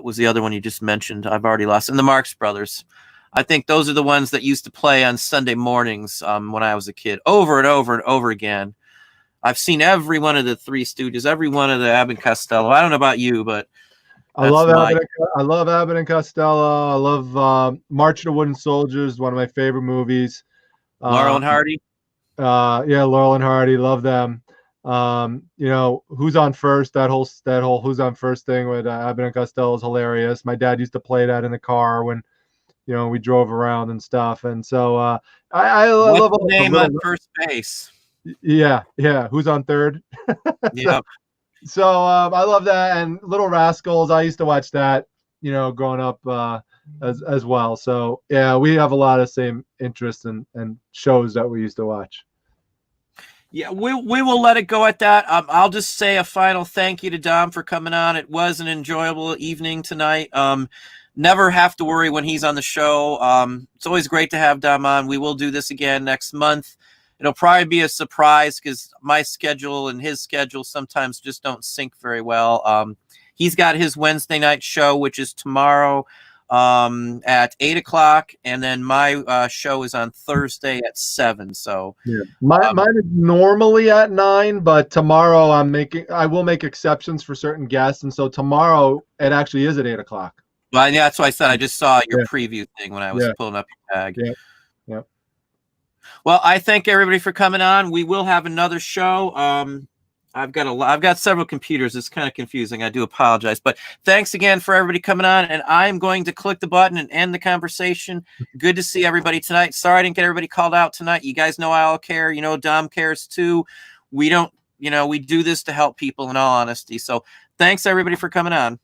Speaker 1: was the other one you just mentioned? I've already lost. And the Marx Brothers. I think those are the ones that used to play on Sunday mornings when I was a kid, over and over and over again. I've seen every one of the Three Stooges, every one of the Abbott and Costello. I don't know about you, but that's my.
Speaker 2: I love Abbott and Costello. I love March of the Wooden Soldiers, one of my favorite movies.
Speaker 1: Laurel
Speaker 2: Uh,
Speaker 1: and Hardy.
Speaker 2: yeah, Laurel and Hardy, love them. Who's on first? That whole Who's on First thing with Abbott and Costello is hilarious. My dad used to play that in the car when we drove around and stuff. And so I
Speaker 1: What's
Speaker 2: love
Speaker 1: the
Speaker 2: all the
Speaker 1: name
Speaker 2: little.
Speaker 1: on first base?
Speaker 2: Yeah. Who's on third? so,
Speaker 1: Yep.
Speaker 2: I love that, and Little Rascals. I used to watch that, growing up as well. So yeah, we have a lot of same interests and shows that we used to watch.
Speaker 1: Yeah, we will let it go at that. I'll just say a final thank you to Dom for coming on. It was an enjoyable evening tonight. Never have to worry when he's on the show. It's always great to have Dom on. We will do this again next month. It'll probably be a surprise because my schedule and his schedule sometimes just don't sync very well. He's got his Wednesday night show, which is tomorrow at 8 o'clock, and then my show is on Thursday at 7. So
Speaker 2: Yeah, mine is normally at 9, but tomorrow I will make exceptions for certain guests, and so tomorrow it actually is at 8 o'clock.
Speaker 1: well, yeah, that's why I said I just saw your
Speaker 2: Yeah,
Speaker 1: preview thing when I was
Speaker 2: yeah,
Speaker 1: pulling up your tag.
Speaker 2: yeah, yeah.
Speaker 1: Well, I thank everybody for coming on. We will have another show. I've got several computers. It's kind of confusing. I do apologize, but thanks again for everybody coming on. And I'm going to click the button and end the conversation. Good to see everybody tonight. Sorry I didn't get everybody called out tonight. You guys know I all care. Dom cares too. We don't. We do this to help people. In all honesty. So thanks everybody for coming on.